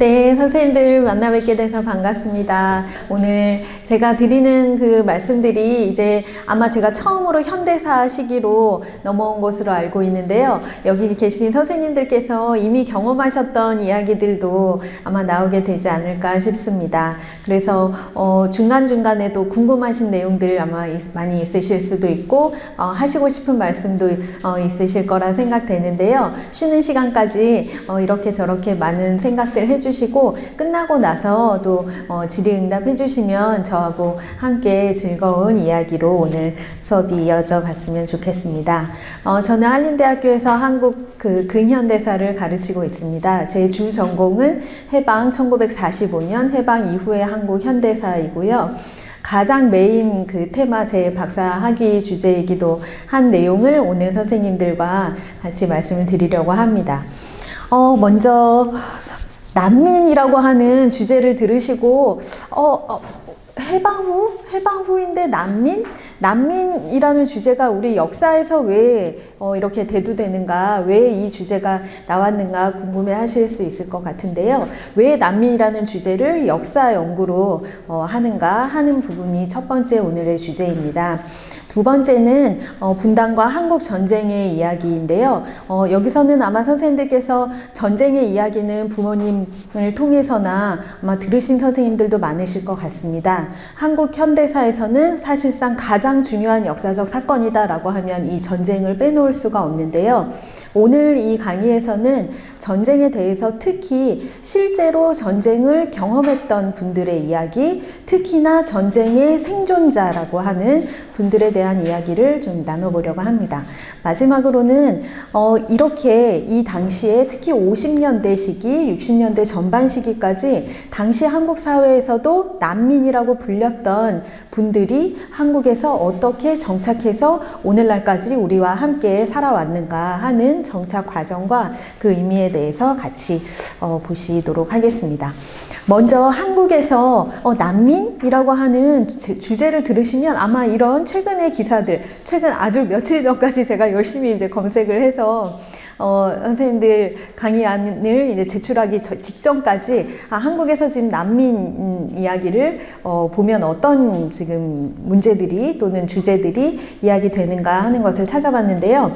네, 선생님들 만나 뵙게 돼서 반갑습니다. 오늘 제가 드리는 그 말씀들이 이제 아마 제가 처음으로 현대사 시기로 넘어온 것으로 알고 있는데요. 여기 계신 선생님들께서 이미 경험하셨던 이야기들도 아마 나오게 되지 않을까 싶습니다. 그래서 중간중간에도 궁금하신 내용들 아마 많이 있으실 수도 있고 하시고 싶은 말씀도 있으실 거라 생각되는데요. 쉬는 시간까지 이렇게 저렇게 많은 생각들 해주시고 끝나고 나서도 질의응답 해주시면 저하고 함께 즐거운 이야기로 오늘 수업이 이어져 갔으면 좋겠습니다. 저는 한림대학교에서 한국 근현대사를 가르치고 있습니다. 제 주 전공은 해방 1945년 해방 이후의 한국 현대사이고요. 가장 메인 테마 제 박사 학위 주제이기도 한 내용을 오늘 선생님들과 같이 말씀을 드리려고 합니다. 먼저 난민이라고 하는 주제를 들으시고 해방 후인데 난민이라는 주제가 우리 역사에서 왜 이렇게 대두되는가, 왜 이 주제가 나왔는가 궁금해 하실 수 있을 것 같은데요. 왜 난민이라는 주제를 역사 연구로 하는가 하는 부분이 첫 번째 오늘의 주제입니다. 두 번째는 분단과 한국 전쟁의 이야기인데요. 여기서는 아마 선생님들께서 전쟁의 이야기는 부모님을 통해서나 아마 들으신 선생님들도 많으실 것 같습니다. 한국 현대사에서는 사실상 가장 중요한 역사적 사건이다라고 하면 이 전쟁을 빼놓을 수가 없는데요. 오늘 이 강의에서는 전쟁에 대해서 특히 실제로 전쟁을 경험했던 분들의 이야기, 특히나 전쟁의 생존자라고 하는 분들에 대한 이야기를 좀 나눠보려고 합니다. 마지막으로는 이렇게 이 당시에 특히 50년대 시기, 60년대 전반 시기까지 당시 한국 사회에서도 난민이라고 불렸던 분들이 한국에서 어떻게 정착해서 오늘날까지 우리와 함께 살아왔는가 하는 정착 과정과 그 의미에 대해서 같이 보시도록 하겠습니다. 먼저 한국에서 난민이라고 하는 주제를 들으시면 아마 이런 최근의 기사들, 최근 아주 며칠 전까지 제가 열심히 이제 검색을 해서 선생님들 강의안을 이제 제출하기 직전까지 한국에서 지금 난민 이야기를 보면 어떤 지금 문제들이 또는 주제들이 이야기되는가 하는 것을 찾아봤는데요.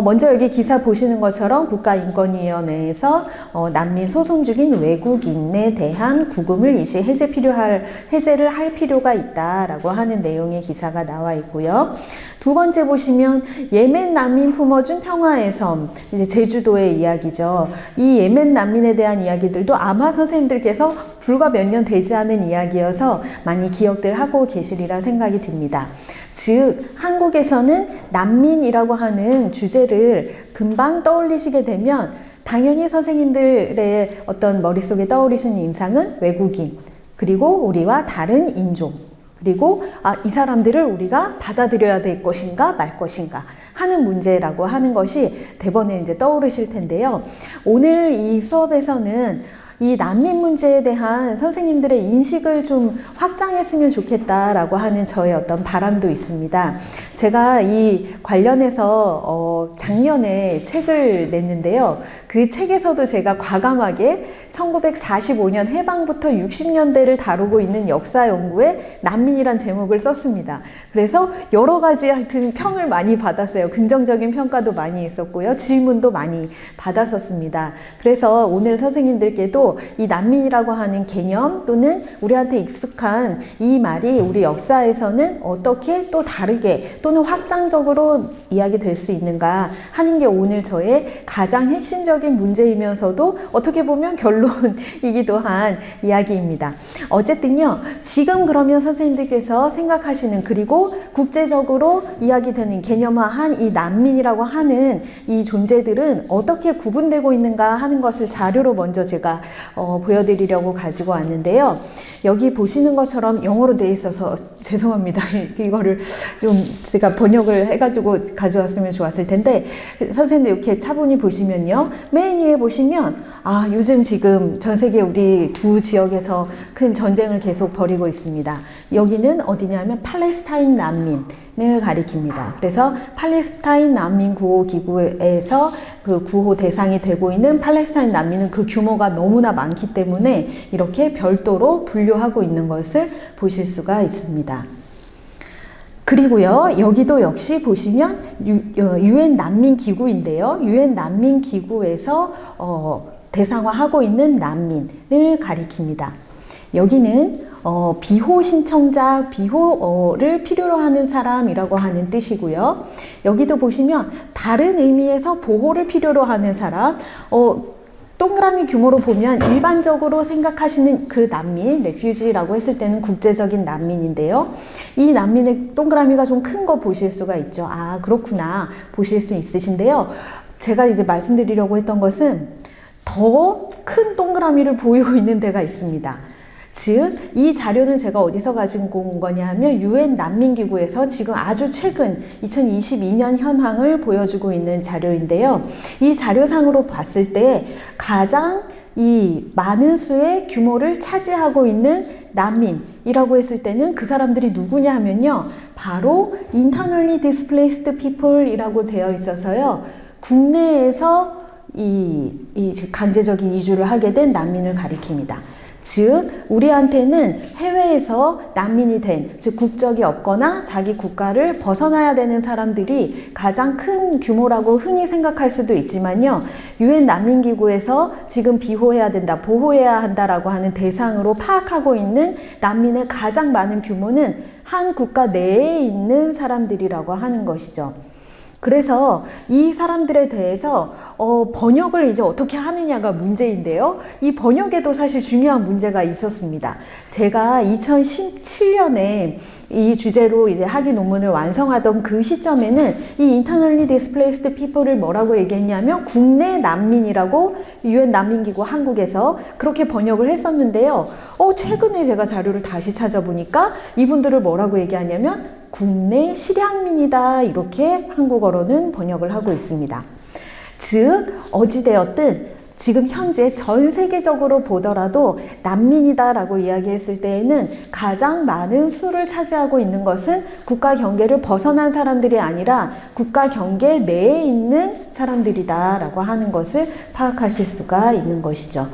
먼저 여기 기사 보시는 것처럼 국가인권위원회에서 난민 소송 중인 외국인에 대한 구금을 일시 해제를 할 필요가 있다라고 하는 내용의 기사가 나와 있고요. 두 번째 보시면 예멘 난민 품어준 평화의 섬, 이제 제주도의 이야기죠. 이 예멘 난민에 대한 이야기들도 아마 선생님들께서 불과 몇 년 되지 않은 이야기여서 많이 기억들 하고 계시리라 생각이 듭니다. 즉 한국에서는 난민이라고 하는 주제를 금방 떠올리시게 되면 당연히 선생님들의 어떤 머릿속에 떠오르시는 인상은 외국인, 그리고 우리와 다른 인종, 그리고 이 사람들을 우리가 받아들여야 될 것인가 말 것인가 하는 문제라고 하는 것이 대번에 이제 떠오르실 텐데요. 오늘 이 수업에서는 이 난민 문제에 대한 선생님들의 인식을 좀 확장했으면 좋겠다라고 하는 저의 어떤 바람도 있습니다. 제가 이 관련해서 작년에 책을 냈는데요. 그 책에서도 제가 과감하게 1945년 해방부터 60년대를 다루고 있는 역사 연구에 난민이란 제목을 썼습니다. 그래서 여러 가지 하여튼 평을 많이 받았어요. 긍정적인 평가도 많이 있었고요. 질문도 많이 받았었습니다. 그래서 오늘 선생님들께도 이 난민이라고 하는 개념 또는 우리한테 익숙한 이 말이 우리 역사에서는 어떻게 또 다르게 또는 확장적으로 이야기될 수 있는가 하는 게 오늘 저의 가장 핵심적인 문제이면서도 어떻게 보면 결론이기도 한 이야기입니다. 어쨌든요, 지금 그러면 선생님들께서 생각하시는, 그리고 국제적으로 이야기되는 개념화한 이 난민이라고 하는 이 존재들은 어떻게 구분되고 있는가 하는 것을 자료로 먼저 제가 보여드리려고 가지고 왔는데요. 여기 보시는 것처럼 영어로 되어 있어서 죄송합니다. 이거를 좀 제가 번역을 해가지고 가져왔으면 좋았을 텐데, 선생님들 이렇게 차분히 보시면요. 맨 위에 보시면 요즘 지금 전 세계 우리 두 지역에서 큰 전쟁을 계속 벌이고 있습니다. 여기는 어디냐면 팔레스타인 난민, 가리킵니다. 그래서 팔레스타인 난민 구호 기구에서 그 구호 대상이 되고 있는 팔레스타인 난민은 그 규모가 너무나 많기 때문에 이렇게 별도로 분류하고 있는 것을 보실 수가 있습니다. 그리고요, 여기도 역시 보시면 유엔 난민 기구인데요. 유엔 난민 기구에서 대상화하고 있는 난민을 가리킵니다. 여기는 비호 신청자, 비호를 필요로 하는 사람이라고 하는 뜻이고요. 여기도 보시면 다른 의미에서 보호를 필요로 하는 사람, 동그라미 규모로 보면 일반적으로 생각하시는 그 난민, 레퓨지라고 했을 때는 국제적인 난민인데요. 이 난민의 동그라미가 좀 큰 거 보실 수가 있죠. 아, 그렇구나. 보실 수 있으신데요. 제가 이제 말씀드리려고 했던 것은 더 큰 동그라미를 보이고 있는 데가 있습니다. 즉, 이 자료는 제가 어디서 가지고 온 거냐 하면 유엔 난민기구에서 지금 아주 최근 2022년 현황을 보여주고 있는 자료인데요. 이 자료상으로 봤을 때 가장 이 많은 수의 규모를 차지하고 있는 난민이라고 했을 때는 그 사람들이 누구냐 하면요. 바로 internally displaced people 이라고 되어 있어서요. 국내에서 이 강제적인 이주를 하게 된 난민을 가리킵니다. 즉, 우리한테는 해외에서 난민이 된, 즉 국적이 없거나 자기 국가를 벗어나야 되는 사람들이 가장 큰 규모라고 흔히 생각할 수도 있지만요. 유엔 난민기구에서 지금 비호해야 된다, 보호해야 한다라고 하는 대상으로 파악하고 있는 난민의 가장 많은 규모는 한 국가 내에 있는 사람들이라고 하는 것이죠. 그래서 이 사람들에 대해서 번역을 이제 어떻게 하느냐가 문제인데요. 이 번역에도 사실 중요한 문제가 있었습니다. 제가 2017년에 이 주제로 이제 학위 논문을 완성하던 그 시점에는 이 internally displaced people을 뭐라고 얘기했냐면 국내 난민이라고 유엔 난민기구 한국에서 그렇게 번역을 했었는데요. 최근에 제가 자료를 다시 찾아보니까 이분들을 뭐라고 얘기하냐면 국내 실향민이다 이렇게 한국어로는 번역을 하고 있습니다. 즉 어찌되었든 지금 현재 전 세계적으로 보더라도 난민이다라고 이야기했을 때에는 가장 많은 수를 차지하고 있는 것은 국가 경계를 벗어난 사람들이 아니라 국가 경계 내에 있는 사람들이다라고 하는 것을 파악하실 수가 있는 것이죠.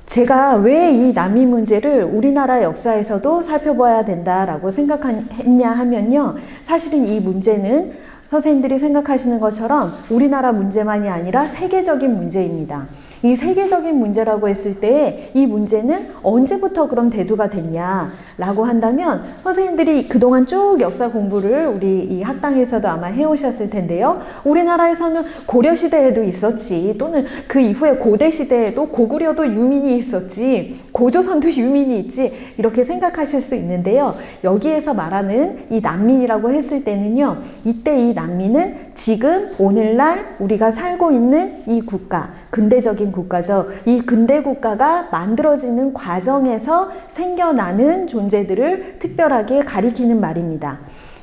제가 왜 이 난민 문제를 우리나라 역사에서도 살펴봐야 된다라고 생각했냐 하면요. 사실은 이 문제는 선생님들이 생각하시는 것처럼 우리나라 문제만이 아니라 세계적인 문제입니다. 이 세계적인 문제라고 했을 때 이 문제는 언제부터 그럼 대두가 됐냐라고 한다면 선생님들이 그동안 쭉 역사 공부를 우리 이 학당에서도 아마 해오셨을 텐데요. 우리나라에서는 고려시대에도 있었지, 또는 그 이후에 고대시대에도 고구려도 유민이 있었지, 고조선도 유민이 있지, 이렇게 생각하실 수 있는데요. 여기에서 말하는 이 난민이라고 했을 때는요, 이때 이 난민은 지금 오늘날 우리가 살고 있는 이 국가, 근대적인 국가죠. 이 근대 국가가 만들어지는 과정에서 생겨나는 존재들을 특별하게 가리키는 말입니다.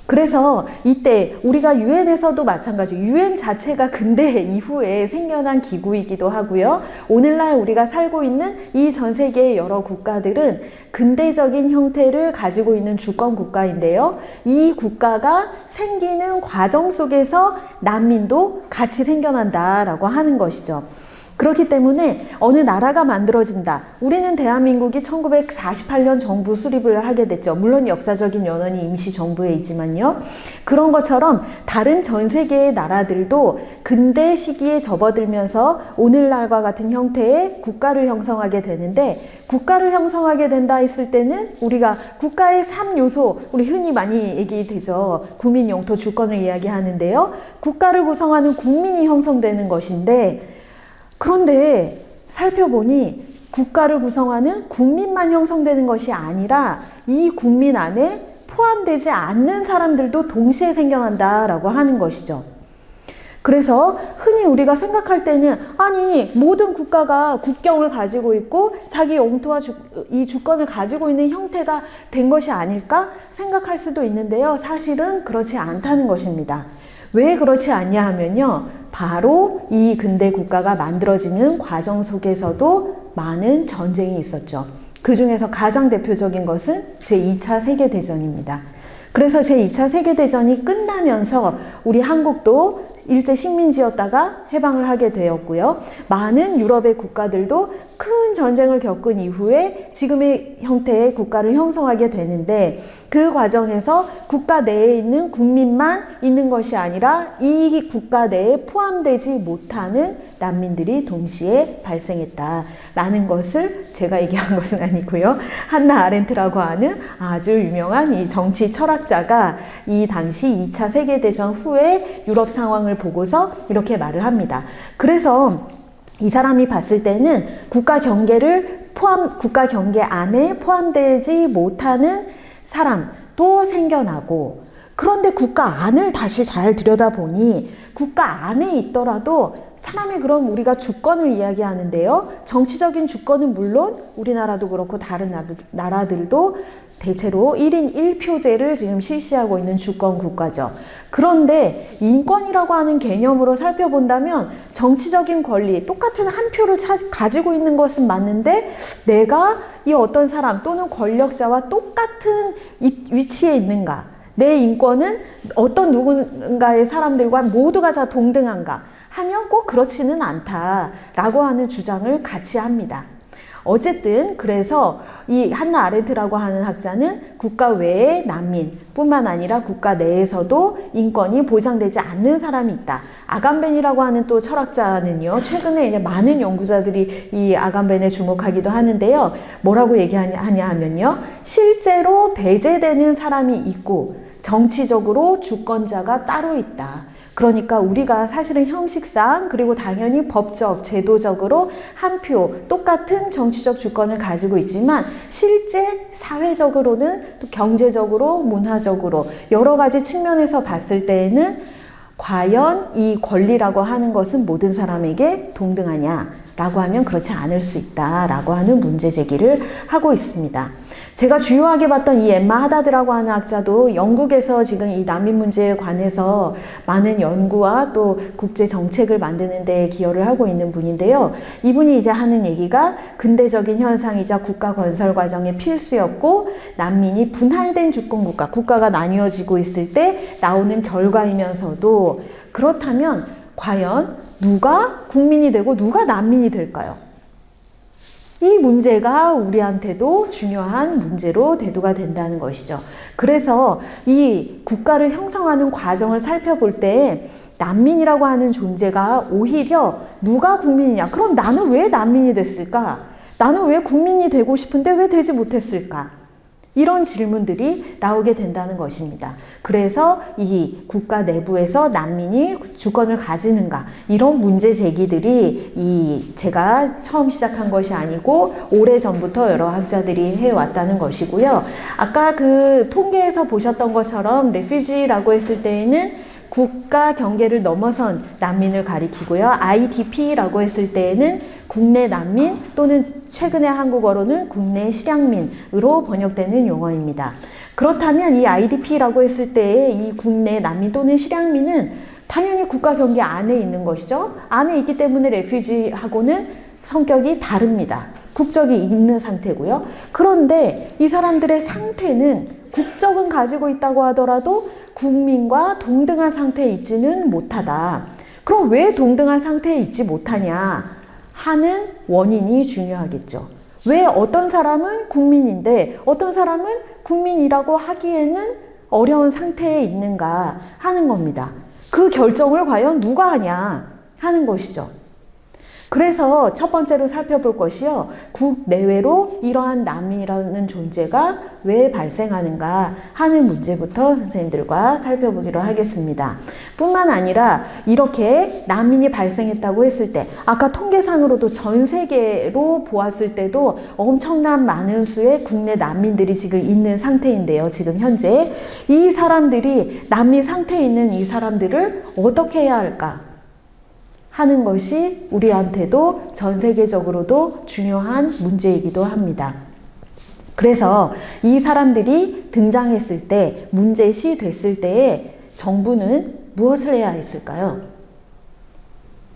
그래서 이때 우리가 유엔에서도 마찬가지, 유엔 자체가 근대 이후에 생겨난 기구이기도 하고요. 오늘날 우리가 살고 있는 이 전 세계의 여러 국가들은 근대적인 형태를 가지고 있는 주권 국가인데요. 이 국가가 생기는 과정 속에서 난민도 같이 생겨난다라고 하는 것이죠. 그렇기 때문에 어느 나라가 만들어진다. 우리는 대한민국이 1948년 정부 수립을 하게 됐죠. 물론 역사적인 연원이 임시정부에 있지만요. 그런 것처럼 다른 전 세계의 나라들도 근대 시기에 접어들면서 오늘날과 같은 형태의 국가를 형성하게 되는데, 국가를 형성하게 된다 했을 때는 우리가 국가의 3요소, 우리 흔히 많이 얘기되죠. 국민, 영토, 주권을 이야기하는데요. 국가를 구성하는 국민이 형성되는 것인데, 그런데 살펴보니 국가를 구성하는 국민만 형성되는 것이 아니라 이 국민 안에 포함되지 않는 사람들도 동시에 생겨난다라고 하는 것이죠. 그래서 흔히 우리가 생각할 때는 아니 모든 국가가 국경을 가지고 있고 자기 영토와 이 주권을 가지고 있는 형태가 된 것이 아닐까 생각할 수도 있는데요. 사실은 그렇지 않다는 것입니다. 왜 그렇지 않냐 하면요. 바로 이 근대 국가가 만들어지는 과정 속에서도 많은 전쟁이 있었죠. 그 중에서 가장 대표적인 것은 제2차 세계대전입니다. 그래서 제2차 세계대전이 끝나면서 우리 한국도 일제 식민지였다가 해방을 하게 되었고요. 많은 유럽의 국가들도 큰 전쟁을 겪은 이후에 지금의 형태의 국가를 형성하게 되는데, 그 과정에서 국가 내에 있는 국민만 있는 것이 아니라 이 국가 내에 포함되지 못하는 난민들이 동시에 발생했다라는 것을 제가 얘기한 것은 아니고요. 한나 아렌트라고 하는 아주 유명한 이 정치 철학자가 이 당시 2차 세계대전 후에 유럽 상황을 보고서 이렇게 말을 합니다. 그래서 이 사람이 봤을 때는 국가 경계 안에 포함되지 못하는 사람도 생겨나고, 그런데 국가 안을 다시 잘 들여다보니 국가 안에 있더라도 사람이, 그럼 우리가 주권을 이야기하는데요. 정치적인 주권은 물론 우리나라도 그렇고 다른 나라들도 대체로 1인 1표제를 지금 실시하고 있는 주권 국가죠. 그런데 인권이라고 하는 개념으로 살펴본다면 정치적인 권리, 똑같은 한 표를 가지고 있는 것은 맞는데, 내가 이 어떤 사람 또는 권력자와 똑같은 위치에 있는가, 내 인권은 어떤 누군가의 사람들과 모두가 다 동등한가 하면 꼭 그렇지는 않다라고 하는 주장을 같이 합니다. 어쨌든 그래서 이 한나 아렌트라고 하는 학자는 국가 외의 난민뿐만 아니라 국가 내에서도 인권이 보장되지 않는 사람이 있다. 아감벤이라고 하는 또 철학자는요, 최근에 이제 많은 연구자들이 이 아감벤에 주목하기도 하는데요. 뭐라고 얘기하냐 하면요, 실제로 배제되는 사람이 있고 정치적으로 주권자가 따로 있다. 그러니까 우리가 사실은 형식상, 그리고 당연히 법적, 제도적으로 한 표, 똑같은 정치적 주권을 가지고 있지만 실제 사회적으로는, 또 경제적으로, 문화적으로 여러 가지 측면에서 봤을 때에는 과연 이 권리라고 하는 것은 모든 사람에게 동등하냐? 라고 하면 그렇지 않을 수 있다라고 하는 문제 제기를 하고 있습니다. 제가 주요하게 봤던 이 엠마 하다드라고 하는 학자도 영국에서 지금 이 난민 문제에 관해서 많은 연구와 또 국제 정책을 만드는 데 기여를 하고 있는 분인데요. 이분이 이제 하는 얘기가 근대적인 현상이자 국가 건설 과정의 필수였고, 난민이 분할된 주권 국가가 나뉘어지고 있을 때 나오는 결과이면서도, 그렇다면 과연 누가 국민이 되고 누가 난민이 될까요? 이 문제가 우리한테도 중요한 문제로 대두가 된다는 것이죠. 그래서 이 국가를 형성하는 과정을 살펴볼 때 난민이라고 하는 존재가 오히려 누가 국민이냐? 그럼 나는 왜 난민이 됐을까? 나는 왜 국민이 되고 싶은데 왜 되지 못했을까? 이런 질문들이 나오게 된다는 것입니다. 그래서 이 국가 내부에서 난민이 주권을 가지는가, 이런 문제 제기들이 제가 처음 시작한 것이 아니고 오래전부터 여러 학자들이 해왔다는 것이고요. 아까 그 통계에서 보셨던 것처럼 레퓨지라고 했을 때에는 국가 경계를 넘어선 난민을 가리키고요. IDP라고 했을 때에는 국내 난민, 또는 최근의 한국어로는 국내 실향민으로 번역되는 용어입니다. 그렇다면 이 IDP라고 했을 때의 이 국내 난민 또는 실향민은 당연히 국가 경계 안에 있는 것이죠. 안에 있기 때문에 레퓨지하고는 성격이 다릅니다. 국적이 있는 상태고요. 그런데 이 사람들의 상태는, 국적은 가지고 있다고 하더라도 국민과 동등한 상태에 있지는 못하다. 그럼 왜 동등한 상태에 있지 못하냐 하는 원인이 중요하겠죠. 왜 어떤 사람은 국민인데 어떤 사람은 국민이라고 하기에는 어려운 상태에 있는가 하는 겁니다. 그 결정을 과연 누가 하냐 하는 것이죠. 그래서 첫 번째로 살펴볼 것이요, 국내외로 이러한 난민이라는 존재가 왜 발생하는가 하는 문제부터 선생님들과 살펴보기로 하겠습니다. 뿐만 아니라 이렇게 난민이 발생했다고 했을 때, 아까 통계상으로도 전 세계로 보았을 때도 엄청난 많은 수의 국내 난민들이 지금 있는 상태인데요. 지금 현재 이 사람들이, 난민 상태에 있는 이 사람들을 어떻게 해야 할까 하는 것이 우리한테도 전 세계적으로도 중요한 문제이기도 합니다. 그래서 이 사람들이 등장했을 때, 문제시 됐을 때에 정부는 무엇을 해야 했을까요?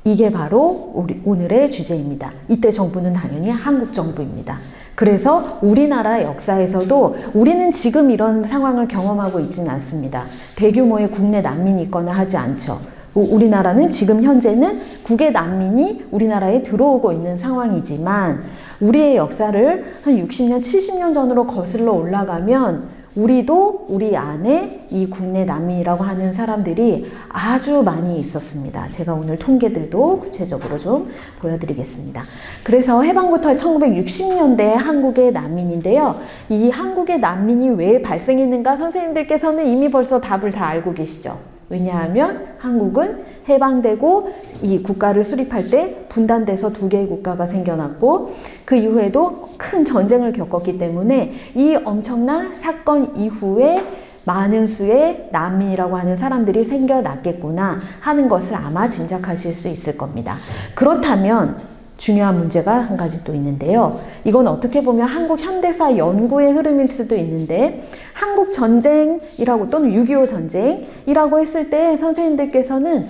이게 바로 오늘의 주제입니다. 이때 정부는 당연히 한국 정부입니다. 그래서 우리나라 역사에서도 우리는 지금 이런 상황을 경험하고 있지는 않습니다. 대규모의 국내 난민이 있거나 하지 않죠. 우리나라는 지금 현재는 국외 난민이 우리나라에 들어오고 있는 상황이지만 우리의 역사를 한 60년, 70년 전으로 거슬러 올라가면 우리도 우리 안에 이 국내 난민이라고 하는 사람들이 아주 많이 있었습니다. 제가 오늘 통계들도 구체적으로 좀 보여드리겠습니다. 그래서 해방부터 1960년대 한국의 난민인데요. 이 한국의 난민이 왜 발생했는가 선생님들께서는 이미 벌써 답을 다 알고 계시죠. 왜냐하면 한국은 해방되고 이 국가를 수립할 때 분단돼서 두 개의 국가가 생겨났고 그 이후에도 큰 전쟁을 겪었기 때문에 이 엄청난 사건 이후에 많은 수의 난민이라고 하는 사람들이 생겨났겠구나 하는 것을 아마 짐작하실 수 있을 겁니다. 그렇다면 중요한 문제가 한 가지 또 있는데요. 이건 어떻게 보면 한국 현대사 연구의 흐름일 수도 있는데 한국 전쟁이라고 또는 6.25 전쟁이라고 했을 때 선생님들께서는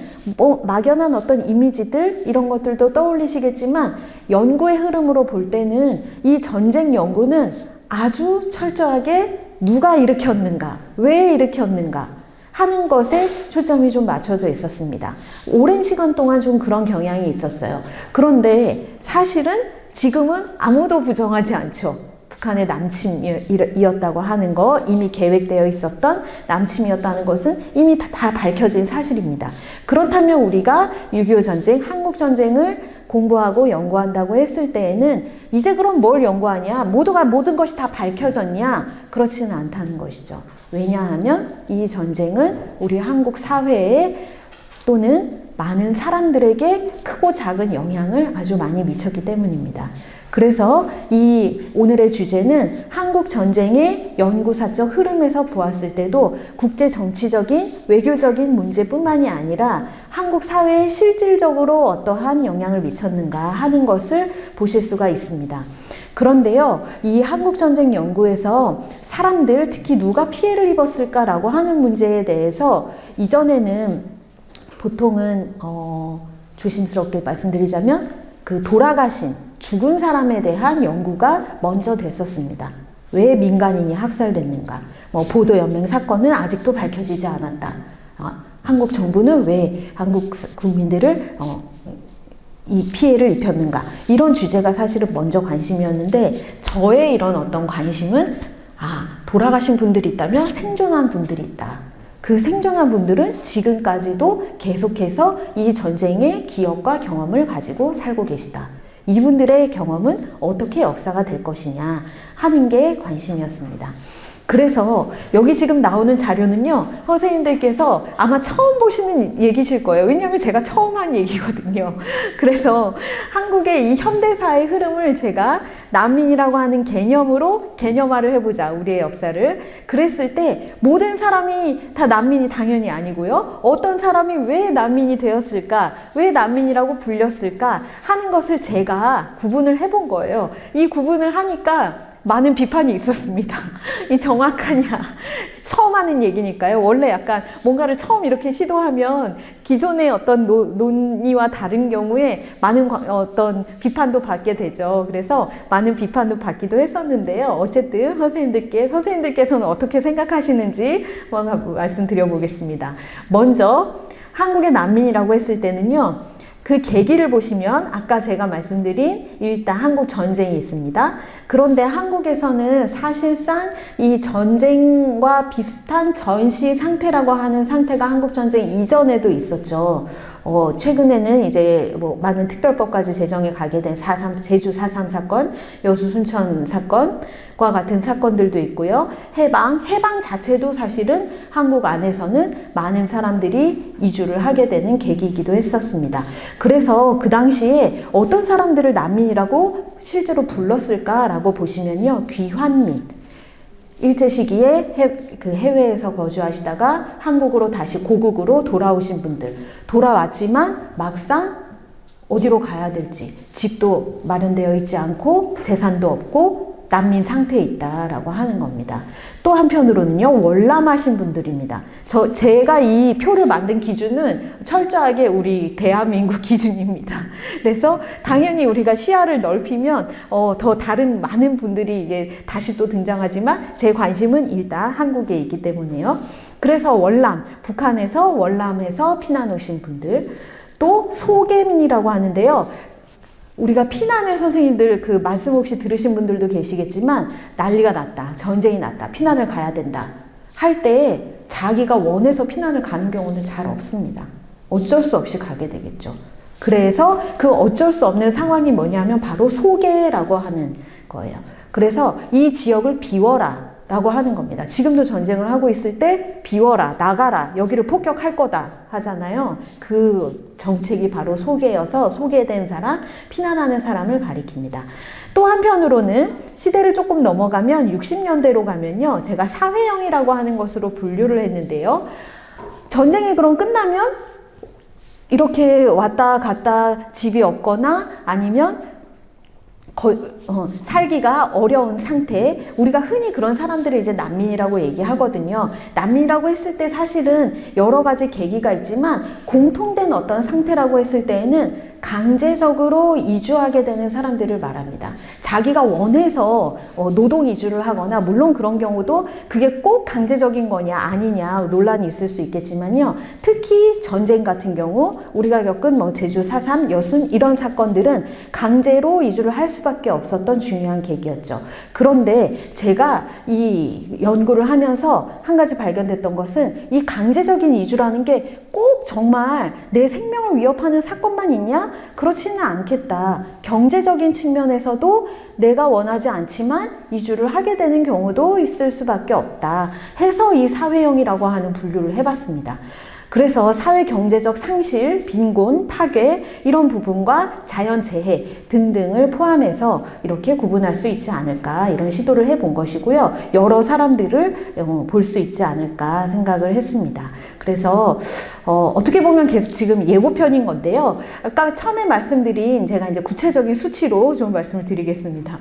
막연한 어떤 이미지들 이런 것들도 떠올리시겠지만 연구의 흐름으로 볼 때는 이 전쟁 연구는 아주 철저하게 누가 일으켰는가, 왜 일으켰는가 하는 것에 초점이 좀 맞춰져 있었습니다. 오랜 시간 동안 좀 그런 경향이 있었어요. 그런데 사실은 지금은 아무도 부정하지 않죠. 북한의 남침이었다고 하는 거, 이미 계획되어 있었던 남침이었다는 것은 이미 다 밝혀진 사실입니다. 그렇다면 우리가 6.25 전쟁, 한국 전쟁을 공부하고 연구한다고 했을 때에는 이제 그럼 뭘 연구하냐? 모든 것이 다 밝혀졌냐? 그렇지는 않다는 것이죠. 왜냐하면 이 전쟁은 우리 한국 사회에 또는 많은 사람들에게 크고 작은 영향을 아주 많이 미쳤기 때문입니다. 그래서 이 오늘의 주제는 한국 전쟁의 연구사적 흐름에서 보았을 때도 국제 정치적인 외교적인 문제뿐만이 아니라 한국 사회에 실질적으로 어떠한 영향을 미쳤는가 하는 것을 보실 수가 있습니다. 그런데요, 이 한국전쟁 연구에서 사람들, 특히 누가 피해를 입었을까라고 하는 문제에 대해서 이전에는 보통은 조심스럽게 말씀드리자면 그 돌아가신 죽은 사람에 대한 연구가 먼저 됐었습니다. 왜 민간인이 학살됐는가? 보도연맹 사건은 아직도 밝혀지지 않았다. 한국 정부는 왜 한국 국민들을 이 피해를 입혔는가? 이런 주제가 사실은 먼저 관심이었는데 저의 이런 어떤 관심은 돌아가신 분들이 있다면 생존한 분들이 있다. 그 생존한 분들은 지금까지도 계속해서 이 전쟁의 기억과 경험을 가지고 살고 계시다. 이분들의 경험은 어떻게 역사가 될 것이냐 하는 게 관심이었습니다. 그래서 여기 지금 나오는 자료는요, 선생님들께서 아마 처음 보시는 얘기실 거예요. 왜냐하면 제가 처음 한 얘기거든요. 그래서 한국의 이 현대사의 흐름을 제가 난민이라고 하는 개념으로 개념화를 해보자, 우리의 역사를. 그랬을 때 모든 사람이 다 난민이 당연히 아니고요. 어떤 사람이 왜 난민이 되었을까, 왜 난민이라고 불렸을까 하는 것을 제가 구분을 해본 거예요. 이 구분을 하니까 많은 비판이 있었습니다. 이 정확하냐? 처음 하는 얘기니까요. 원래 약간 뭔가를 처음 이렇게 시도하면 기존의 어떤 논의와 다른 경우에 많은 어떤 비판도 받게 되죠. 그래서 많은 비판도 받기도 했었는데요. 어쨌든 선생님들께서는 어떻게 생각하시는지 말씀드려 보겠습니다. 먼저 한국의 난민이라고 했을 때는요, 그 계기를 보시면 아까 제가 말씀드린 일단 한국 전쟁이 있습니다. 그런데 한국에서는 사실상 이 전쟁과 비슷한 전시 상태라고 하는 상태가 한국 전쟁 이전에도 있었죠. 최근에는 이제 많은 특별법까지 제정이 가게 된 제주 4.3 사건, 여수 순천 사건과 같은 사건들도 있고요. 해방 자체도 사실은 한국 안에서는 많은 사람들이 이주를 하게 되는 계기이기도 했었습니다. 그래서 그 당시에 어떤 사람들을 난민이라고 실제로 불렀을까라고 보시면요. 귀환민. 일제 시기에 해외에서 거주하시다가 한국으로 다시 고국으로 돌아오신 분들, 돌아왔지만 막상 어디로 가야 될지, 집도 마련되어 있지 않고 재산도 없고 난민 상태에 있다라고 하는 겁니다. 또 한편으로는요, 월남하신 분들입니다. 제가 이 표를 만든 기준은 철저하게 우리 대한민국 기준입니다. 그래서 당연히 우리가 시야를 넓히면 더 다른 많은 분들이 이게 다시 또 등장하지만 제 관심은 일단 한국에 있기 때문에요. 그래서 월남, 북한에서 월남에서 피난 오신 분들, 또 소개민이라고 하는데요. 우리가 피난을 선생님들 그 말씀 혹시 들으신 분들도 계시겠지만 난리가 났다, 전쟁이 났다, 피난을 가야 된다 할 때 자기가 원해서 피난을 가는 경우는 잘 없습니다. 어쩔 수 없이 가게 되겠죠. 그래서 그 어쩔 수 없는 상황이 뭐냐면 바로 소개라고 하는 거예요. 그래서 이 지역을 비워라 라고 하는 겁니다. 지금도 전쟁을 하고 있을 때 비워라, 나가라, 여기를 폭격할 거다 하잖아요. 그 정책이 바로 소개여서 소개된 사람, 피난하는 사람을 가리킵니다. 또 한편으로는 시대를 조금 넘어가면 60년대로 가면요, 제가 사회형이라고 하는 것으로 분류를 했는데요. 전쟁이 그럼 끝나면 이렇게 왔다 갔다 집이 없거나 아니면 살기가 어려운 상태, 우리가 흔히 그런 사람들을 이제 난민이라고 얘기하거든요. 난민이라고 했을 때 사실은 여러 가지 계기가 있지만 공통된 어떤 상태라고 했을 때에는 강제적으로 이주하게 되는 사람들을 말합니다. 자기가 원해서 노동 이주를 하거나, 물론 그런 경우도 그게 꼭 강제적인 거냐 아니냐 논란이 있을 수 있겠지만요. 특히 전쟁 같은 경우 우리가 겪은 제주 4.3, 여순 이런 사건들은 강제로 이주를 할 수밖에 없었던 중요한 계기였죠. 그런데 제가 이 연구를 하면서 한 가지 발견됐던 것은 이 강제적인 이주라는 게 꼭 정말 내 생명을 위협하는 사건만 있냐? 그렇지는 않겠다. 경제적인 측면에서도 내가 원하지 않지만 이주를 하게 되는 경우도 있을 수밖에 없다 해서 이 사회형이라고 하는 분류를 해봤습니다. 그래서 사회 경제적 상실, 빈곤, 파괴 이런 부분과 자연재해 등등을 포함해서 이렇게 구분할 수 있지 않을까, 이런 시도를 해본 것이고요. 여러 사람들을 볼 수 있지 않을까 생각을 했습니다. 그래서 어떻게 보면 계속 지금 예고편인 건데요. 아까 처음에 말씀드린 제가 이제 구체적인 수치로 좀 말씀을 드리겠습니다.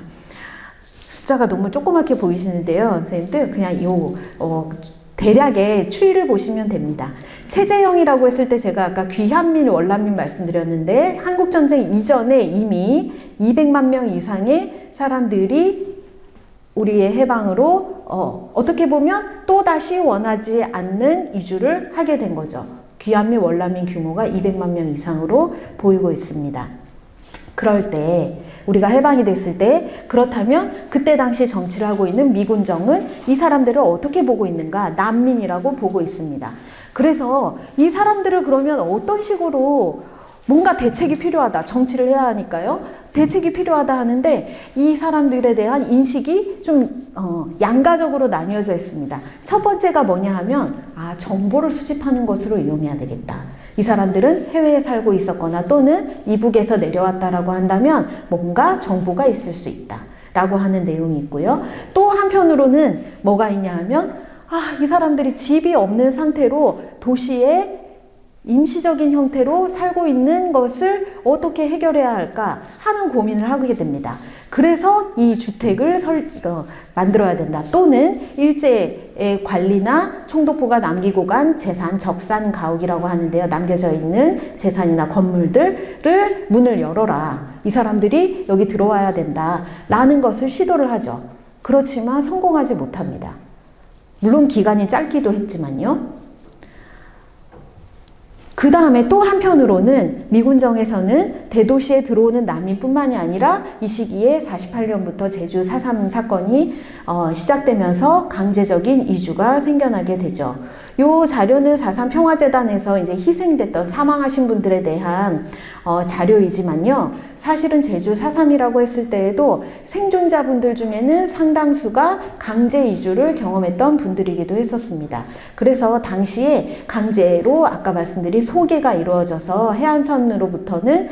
숫자가 너무 조그맣게 보이시는데요. 선생님들 그냥 대략의 추이를 보시면 됩니다. 체제형이라고 했을 때 제가 아까 귀한민, 월남민 말씀드렸는데 한국전쟁 이전에 이미 200만 명 이상의 사람들이 우리의 해방으로 어떻게 보면 또다시 원하지 않는 이주를 하게 된 거죠. 귀한민, 월남민 규모가 200만 명 이상으로 보이고 있습니다. 그럴 때 우리가 해방이 됐을 때, 그렇다면 그때 당시 정치를 하고 있는 미군정은 이 사람들을 어떻게 보고 있는가? 난민이라고 보고 있습니다. 그래서 이 사람들을 그러면 어떤 식으로 뭔가 대책이 필요하다, 정치를 해야 하니까요. 대책이 필요하다 하는데 이 사람들에 대한 인식이 좀 양가적으로 나뉘어져 있습니다. 첫 번째가 뭐냐 하면 정보를 수집하는 것으로 이용해야 되겠다. 이 사람들은 해외에 살고 있었거나 또는 이북에서 내려왔다라고 한다면 뭔가 정보가 있을 수 있다 라고 하는 내용이 있고요. 또 한편으로는 뭐가 있냐 하면 이 사람들이 집이 없는 상태로 도시에 임시적인 형태로 살고 있는 것을 어떻게 해결해야 할까 하는 고민을 하게 됩니다. 그래서 이 주택을 만들어야 된다. 또는 일제의 관리나 총독부가 남기고 간 재산, 적산 가옥이라고 하는데요. 남겨져 있는 재산이나 건물들을 문을 열어라. 이 사람들이 여기 들어와야 된다. 라는 것을 시도를 하죠. 그렇지만 성공하지 못합니다. 물론 기간이 짧기도 했지만요. 그 다음에 또 한편으로는 미군정에서는 대도시에 들어오는 난민뿐만이 아니라 이 시기에 48년부터 제주 4.3 사건이 시작되면서 강제적인 이주가 생겨나게 되죠. 요 자료는 4.3 평화재단에서 이제 희생됐던 사망하신 분들에 대한 자료이지만요. 사실은 제주 4.3이라고 했을 때에도 생존자분들 중에는 상당수가 강제 이주를 경험했던 분들이기도 했었습니다. 그래서 당시에 강제로 아까 말씀드린 소개가 이루어져서 해안선으로부터는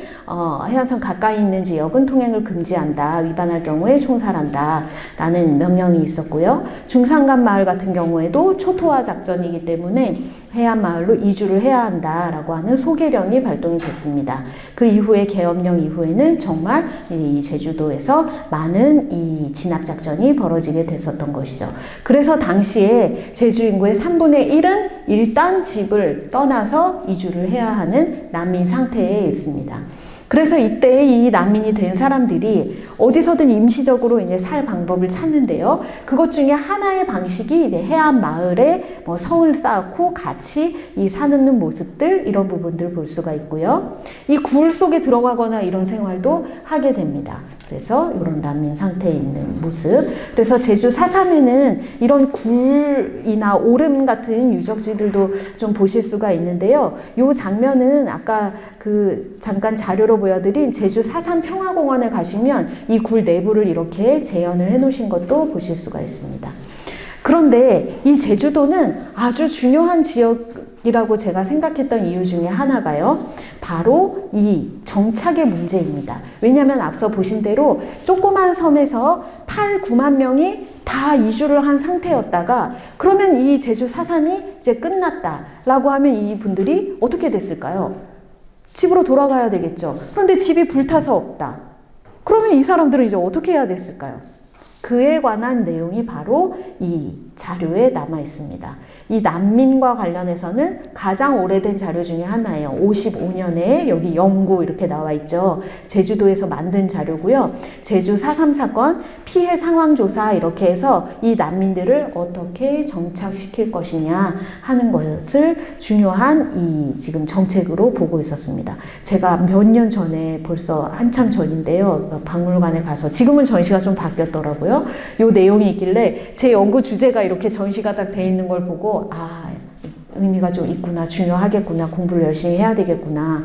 해안선 가까이 있는 지역은 통행을 금지한다. 위반할 경우에 총살한다. 라는 명령이 있었고요. 중산간 마을 같은 경우에도 초토화 작전이기 때문에 때문에 해안 마을로 이주를 해야 한다라고 하는 소개령이 발동이 됐습니다. 그 이후에 계엄령 이후에는 정말 이 제주도에서 많은 이 진압작전이 벌어지게 됐었던 것이죠. 그래서 당시에 제주 인구의 3분의 1은 일단 집을 떠나서 이주를 해야 하는 난민 상태에 있습니다. 그래서 이때 이 난민이 된 사람들이 어디서든 임시적으로 이제 살 방법을 찾는데요. 그것 중에 하나의 방식이 이제 해안 마을에 뭐 성을 쌓고 같이 이 사는 모습들, 이런 부분들 볼 수가 있고요. 이 굴 속에 들어가거나 이런 생활도 하게 됩니다. 그래서 이런 난민 상태에 있는 모습. 그래서 제주 4.3에는 이런 굴이나 오름 같은 유적지들도 좀 보실 수가 있는데요. 이 장면은 아까 그 잠깐 자료로 보여드린 제주 4.3 평화공원에 가시면 이 굴 내부를 이렇게 재현을 해 놓으신 것도 보실 수가 있습니다. 그런데 이 제주도는 아주 중요한 지역이라고 제가 생각했던 이유 중에 하나가요. 바로 이 정착의 문제입니다. 왜냐하면 앞서 보신 대로 조그만 섬에서 8, 9만 명이 다 이주를 한 상태였다가 그러면 이 제주 4.3이 이제 끝났다라고 하면 이 분들이 어떻게 됐을까요? 집으로 돌아가야 되겠죠. 그런데 집이 불타서 없다. 그러면 이 사람들은 이제 어떻게 해야 됐을까요? 그에 관한 내용이 바로 이 자료에 남아 있습니다. 이 난민과 관련해서는 가장 오래된 자료 중에 하나예요. 55년에 여기 영구 이렇게 나와 있죠. 제주도에서 만든 자료고요. 제주 4.3 사건 피해 상황 조사 이렇게 해서 이 난민들을 어떻게 정착시킬 것이냐 하는 것을 중요한 이 지금 정책으로 보고 있었습니다. 제가 몇 년 전에 벌써 한참 전인데요. 박물관에 가서 지금은 전시가 좀 바뀌었더라고요. 요 내용이 있길래 제 연구 주제가 이렇게 전시가 딱 돼 있는 걸 보고 의미가 좀 있구나, 중요하겠구나, 공부를 열심히 해야 되겠구나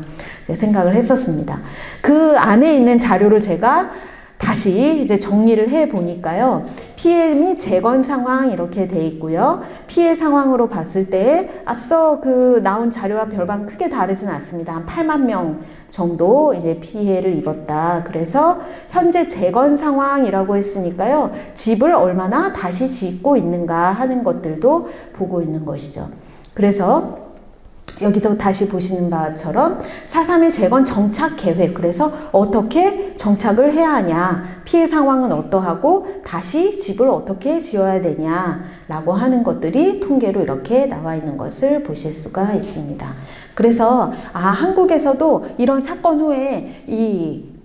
생각을 했었습니다. 그 안에 있는 자료를 제가 다시 이제 정리를 해 보니까요. 피해 및 재건 상황 이렇게 돼 있고요. 피해 상황으로 봤을 때 앞서 그 나온 자료와 별반 크게 다르진 않습니다. 한 8만 명 정도 이제 피해를 입었다. 그래서 현재 재건 상황이라고 했으니까요. 집을 얼마나 다시 짓고 있는가 하는 것들도 보고 있는 것이죠. 그래서 여기도 다시 보시는 바처럼 4.3의 재건 정착 계획, 그래서 어떻게 정착을 해야 하냐, 피해 상황은 어떠하고 다시 집을 어떻게 지어야 되냐라고 하는 것들이 통계로 이렇게 나와 있는 것을 보실 수가 있습니다. 그래서 한국에서도 이런 사건 후에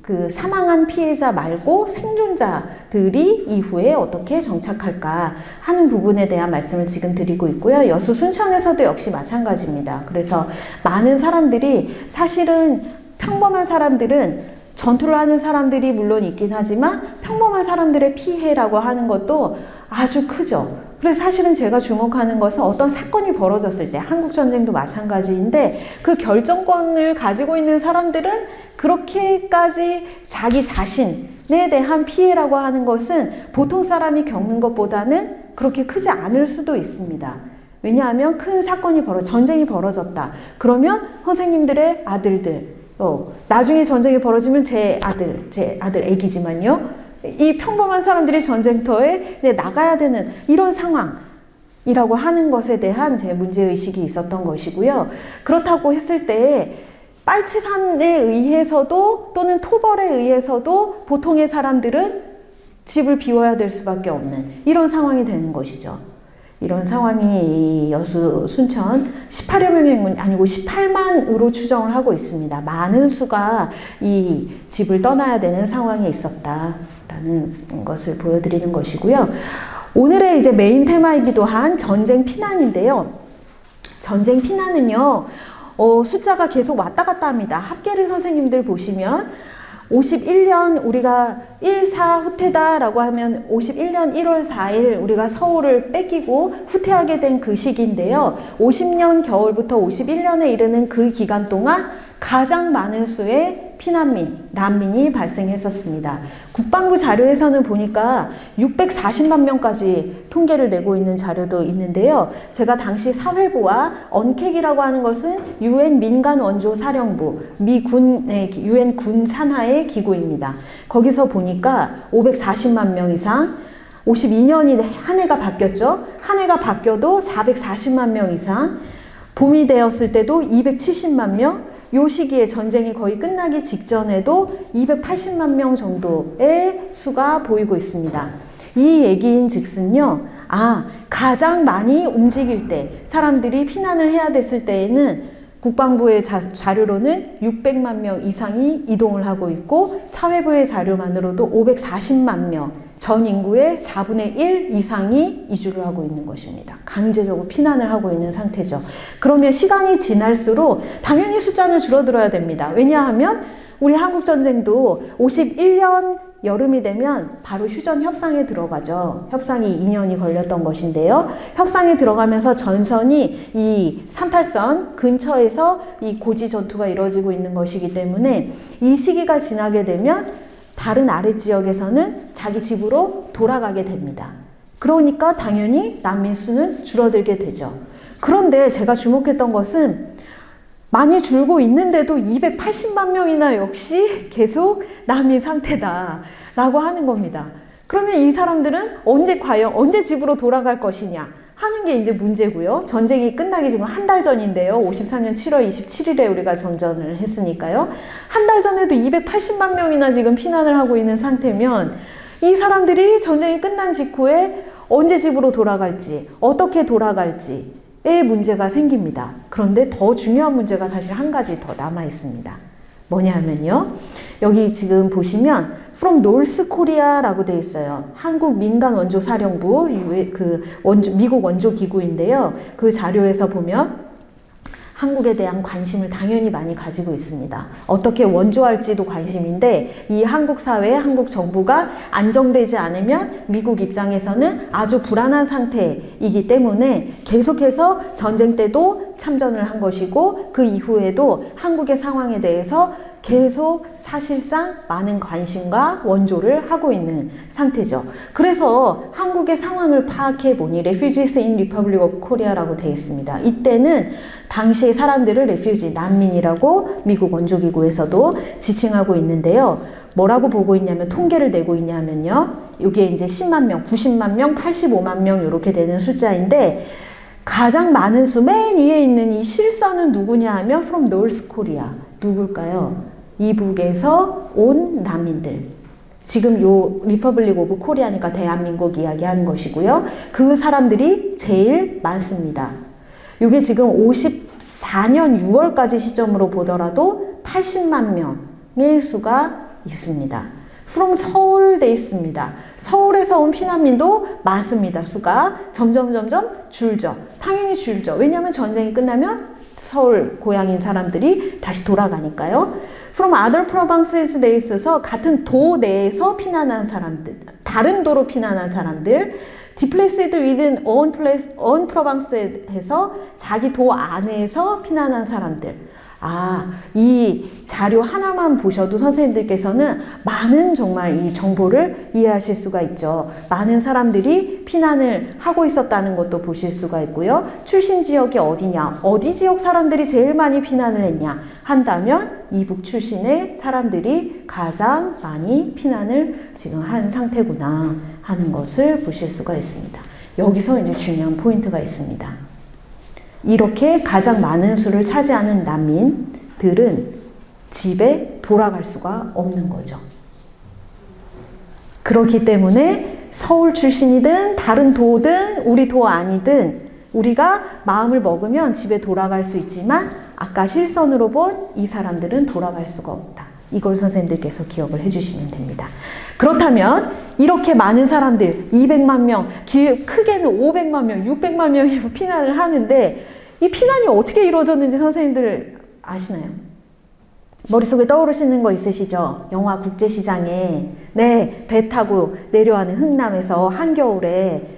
그 사망한 피해자 말고 생존자들이 이후에 어떻게 정착할까 하는 부분에 대한 말씀을 지금 드리고 있고요. 여수 순천에서도 역시 마찬가지입니다. 그래서 많은 사람들이 사실은 평범한 사람들은 전투를 하는 사람들이 물론 있긴 하지만 평범한 사람들의 피해라고 하는 것도 아주 크죠. 그래서 사실은 제가 주목하는 것은 어떤 사건이 벌어졌을 때 한국전쟁도 마찬가지인데 그 결정권을 가지고 있는 사람들은 그렇게까지 자기 자신에 대한 피해라고 하는 것은 보통 사람이 겪는 것보다는 그렇게 크지 않을 수도 있습니다. 왜냐하면 큰 사건이 전쟁이 벌어졌다. 그러면 선생님들의 아들들, 나중에 전쟁이 벌어지면 제 아들 애기지만요. 이 평범한 사람들이 전쟁터에 나가야 되는 이런 상황이라고 하는 것에 대한 제 문제의식이 있었던 것이고요. 그렇다고 했을 때 빨치산에 의해서도 또는 토벌에 의해서도 보통의 사람들은 집을 비워야 될 수밖에 없는 이런 상황이 되는 것이죠. 이런 상황이 여수 순천 18여 명이 아니고 18만으로 추정을 하고 있습니다. 많은 수가 이 집을 떠나야 되는 상황에 있었다라는 것을 보여드리는 것이고요. 오늘의 이제 메인 테마이기도 한 전쟁 피난인데요. 전쟁 피난은요. 숫자가 계속 왔다 갔다 합니다. 합계를 선생님들 보시면 51년 우리가 1.4 후퇴다라고 하면 51년 1월 4일 우리가 서울을 뺏기고 후퇴하게 된 그 시기인데요. 50년 겨울부터 51년에 이르는 그 기간 동안 가장 많은 수의 난민이 발생했었습니다. 국방부 자료에서는 보니까 640만 명까지 통계를 내고 있는 자료도 있는데요. 제가 당시 사회부와 언택이라고 하는 것은 UN 민간원조사령부, 미군의 UN 군 산하의 기구입니다. 거기서 보니까 540만 명 이상, 52년이 한 해가 바뀌었죠. 한 해가 바뀌어도 440만 명 이상, 봄이 되었을 때도 270만 명, 요 시기에 전쟁이 거의 끝나기 직전에도 280만 명 정도의 수가 보이고 있습니다. 이 얘기인 즉슨요, 가장 많이 움직일 때, 사람들이 피난을 해야 됐을 때에는 국방부의 자료로는 600만 명 이상이 이동을 하고 있고, 사회부의 자료만으로도 540만 명, 전 인구의 4분의 1 이상이 이주를 하고 있는 것입니다. 강제적으로 피난을 하고 있는 상태죠. 그러면 시간이 지날수록 당연히 숫자는 줄어들어야 됩니다. 왜냐하면 우리 한국전쟁도 51년 여름이 되면 바로 휴전 협상에 들어가죠. 협상이 2년이 걸렸던 것인데요. 협상에 들어가면서 전선이 이 38선 근처에서 이 고지 전투가 이루어지고 있는 것이기 때문에 이 시기가 지나게 되면 다른 아랫 지역에서는 자기 집으로 돌아가게 됩니다. 그러니까 당연히 난민 수는 줄어들게 되죠. 그런데 제가 주목했던 것은 많이 줄고 있는데도 280만 명이나 역시 계속 난민 상태다라고 하는 겁니다. 그러면 이 사람들은 과연 언제 집으로 돌아갈 것이냐 하는 게 이제 문제고요. 전쟁이 끝나기 지금 한 달 전인데요. 53년 7월 27일에 우리가 전전을 했으니까요. 한 달 전에도 280만 명이나 지금 피난을 하고 있는 상태면 이 사람들이 전쟁이 끝난 직후에 언제 집으로 돌아갈지, 어떻게 돌아갈지 의 문제가 생깁니다. 그런데 더 중요한 문제가 사실 한 가지 더 남아 있습니다. 뭐냐면요. 여기 지금 보시면 From North Korea라고 되어 있어요. 한국 민간 원조 사령부 미국 원조 기구인데요. 그 자료에서 보면 한국에 대한 관심을 당연히 많이 가지고 있습니다. 어떻게 원조할지도 관심인데 이 한국 사회, 한국 정부가 안정되지 않으면 미국 입장에서는 아주 불안한 상태이기 때문에 계속해서 전쟁 때도 참전을 한 것이고 그 이후에도 한국의 상황에 대해서 계속 사실상 많은 관심과 원조를 하고 있는 상태죠. 그래서 한국의 상황을 파악해 보니 Refugees in Republic of Korea라고 되어 있습니다. 이때는 당시의 사람들을 레퓨지, 난민이라고 미국 원조기구에서도 지칭하고 있는데요. 뭐라고 보고 있냐면 통계를 내고 있냐면요. 이게 이제 10만 명, 90만 명, 85만 명 이렇게 되는 숫자인데 가장 많은 수 맨 위에 있는 이 실선은 누구냐 하면 From North Korea. 누굴까요? 이북에서 온 난민들. 지금 요 리퍼블릭 오브 코리아니까 대한민국 이야기하는 것이고요. 그 사람들이 제일 많습니다. 이게 지금 54년 6월까지 시점으로 보더라도 80만 명의 수가 있습니다. From 서울 돼 있습니다. 서울에서 온 피난민도 많습니다. 수가 점점 줄죠. 당연히 줄죠. 왜냐하면 전쟁이 끝나면 서울 고향인 사람들이 다시 돌아가니까요. From other provinces 돼 있어서 같은 도 내에서 피난한 사람들, 다른 도로 피난한 사람들, displaced within own province에서 자기 도 안에서 피난한 사람들. 이 자료 하나만 보셔도 선생님들께서는 많은 정말 이 정보를 이해하실 수가 있죠. 많은 사람들이 피난을 하고 있었다는 것도 보실 수가 있고요. 출신 지역이 어디냐, 어디 지역 사람들이 제일 많이 피난을 했냐 한다면 이북 출신의 사람들이 가장 많이 피난을 지금 한 상태구나 하는 것을 보실 수가 있습니다. 여기서 이제 중요한 포인트가 있습니다. 이렇게 가장 많은 수를 차지하는 난민들은 집에 돌아갈 수가 없는 거죠. 그렇기 때문에 서울 출신이든 다른 도든 우리 도 아니든 우리가 마음을 먹으면 집에 돌아갈 수 있지만 아까 실선으로 본 이 사람들은 돌아갈 수가 없다. 이걸 선생님들께서 기억을 해주시면 됩니다. 그렇다면 이렇게 많은 사람들 200만 명, 크게는 500만 명, 600만 명이 피난을 하는데 이 피난이 어떻게 이루어졌는지 선생님들 아시나요? 머릿속에 떠오르시는 거 있으시죠? 영화 국제시장에 배 타고 내려가는 흥남에서 한겨울에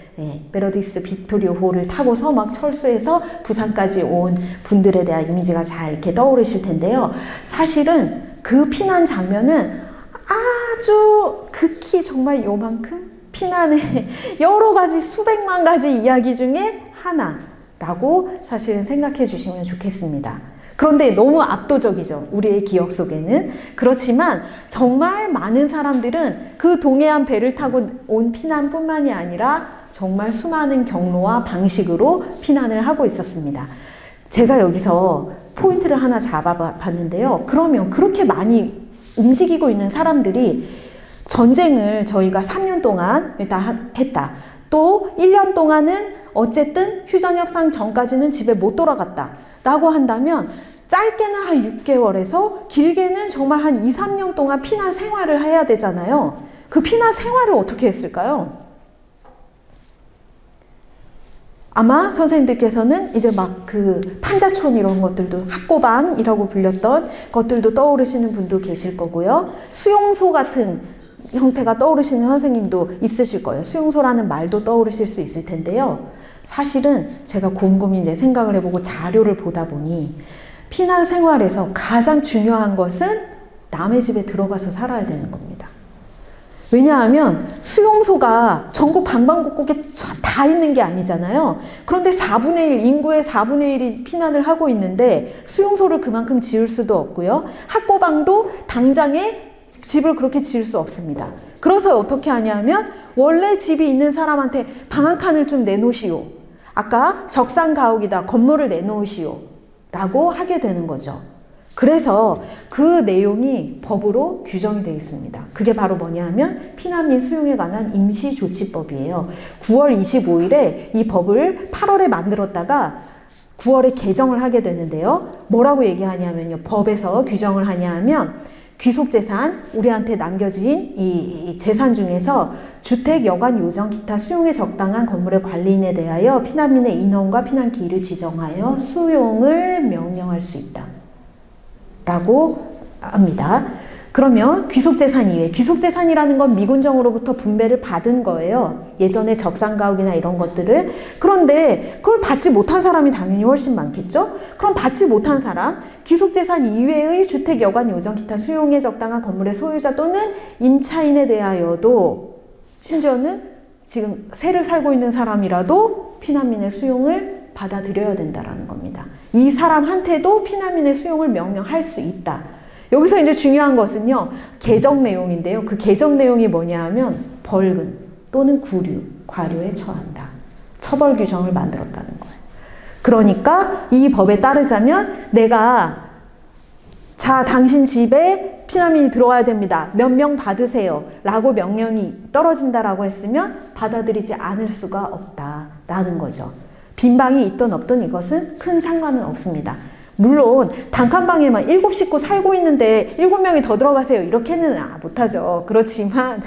메로디스 빅토리오 호를 타고서 막 철수해서 부산까지 온 분들에 대한 이미지가 잘 이렇게 떠오르실 텐데요. 사실은 그 피난 장면은 아주 극히 정말 요만큼 피난의 여러 가지 수백만 가지 이야기 중에 하나라고 사실은 생각해 주시면 좋겠습니다. 그런데 너무 압도적이죠. 우리의 기억 속에는. 그렇지만 정말 많은 사람들은 그 동해안 배를 타고 온 피난뿐만이 아니라 정말 수많은 경로와 방식으로 피난을 하고 있었습니다. 제가 여기서 포인트를 하나 잡아봤는데요. 그러면 그렇게 많이 움직이고 있는 사람들이 전쟁을 저희가 3년 동안 일단 했다. 또 1년 동안은 어쨌든 휴전협상 전까지는 집에 못 돌아갔다. 라고 한다면 짧게는 한 6개월에서 길게는 정말 한 2, 3년 동안 피난 생활을 해야 되잖아요. 그 피난 생활을 어떻게 했을까요? 아마 선생님들께서는 이제 막 그 판자촌 이런 것들도 학고방이라고 불렸던 것들도 떠오르시는 분도 계실 거고요. 수용소 같은 형태가 떠오르시는 선생님도 있으실 거예요. 수용소라는 말도 떠오르실 수 있을 텐데요. 사실은 제가 곰곰이 이제 생각을 해보고 자료를 보다 보니 피난 생활에서 가장 중요한 것은 남의 집에 들어가서 살아야 되는 겁니다. 왜냐하면 수용소가 전국 방방곡곡에 다 있는 게 아니잖아요. 그런데 4분의 1, 인구의 4분의 1이 피난을 하고 있는데 수용소를 그만큼 지을 수도 없고요. 학고방도 당장에 집을 그렇게 지을 수 없습니다. 그래서 어떻게 하냐면 원래 집이 있는 사람한테 방 한 칸을 좀 내놓으시오. 아까 적산가옥이다. 건물을 내놓으시오. 라고 하게 되는 거죠. 그래서 그 내용이 법으로 규정이 되어 있습니다. 그게 바로 뭐냐면 피난민 수용에 관한 임시조치법이에요. 9월 25일에 이 법을 8월에 만들었다가 9월에 개정을 하게 되는데요. 뭐라고 얘기하냐면요. 법에서 규정을 하냐면 귀속재산, 우리한테 남겨진 이 재산 중에서 주택, 여관, 요정, 기타 수용에 적당한 건물의 관리인에 대하여 피난민의 인원과 피난기일을 지정하여 수용을 명령할 수 있다. 라고 합니다. 그러면 귀속재산 이외에, 귀속재산이라는 건 미군정으로부터 분배를 받은 거예요. 예전에 적산가옥이나 이런 것들을. 그런데 그걸 받지 못한 사람이 당연히 훨씬 많겠죠? 그럼 받지 못한 사람, 귀속재산 이외의 주택, 여관, 요정, 기타 수용에 적당한 건물의 소유자 또는 임차인에 대하여도 심지어는 지금 새를 살고 있는 사람이라도 피난민의 수용을 받아들여야 된다는 겁니다. 이 사람한테도 피난민의 수용을 명령할 수 있다. 여기서 이제 중요한 것은요. 개정 내용인데요. 그 개정 내용이 뭐냐 하면 벌금 또는 구류, 과료에 처한다. 처벌 규정을 만들었다는 거예요. 그러니까 이 법에 따르자면 내가 자, 당신 집에 피난민이 들어와야 됩니다. 몇 명 받으세요. 라고 명령이 떨어진다라고 했으면 받아들이지 않을 수가 없다라는 거죠. 빈방이 있든 없든 이것은 큰 상관은 없습니다. 물론 단칸방에만 7식구 살고 있는데 7명이 더 들어가세요. 이렇게는 못하죠. 그렇지만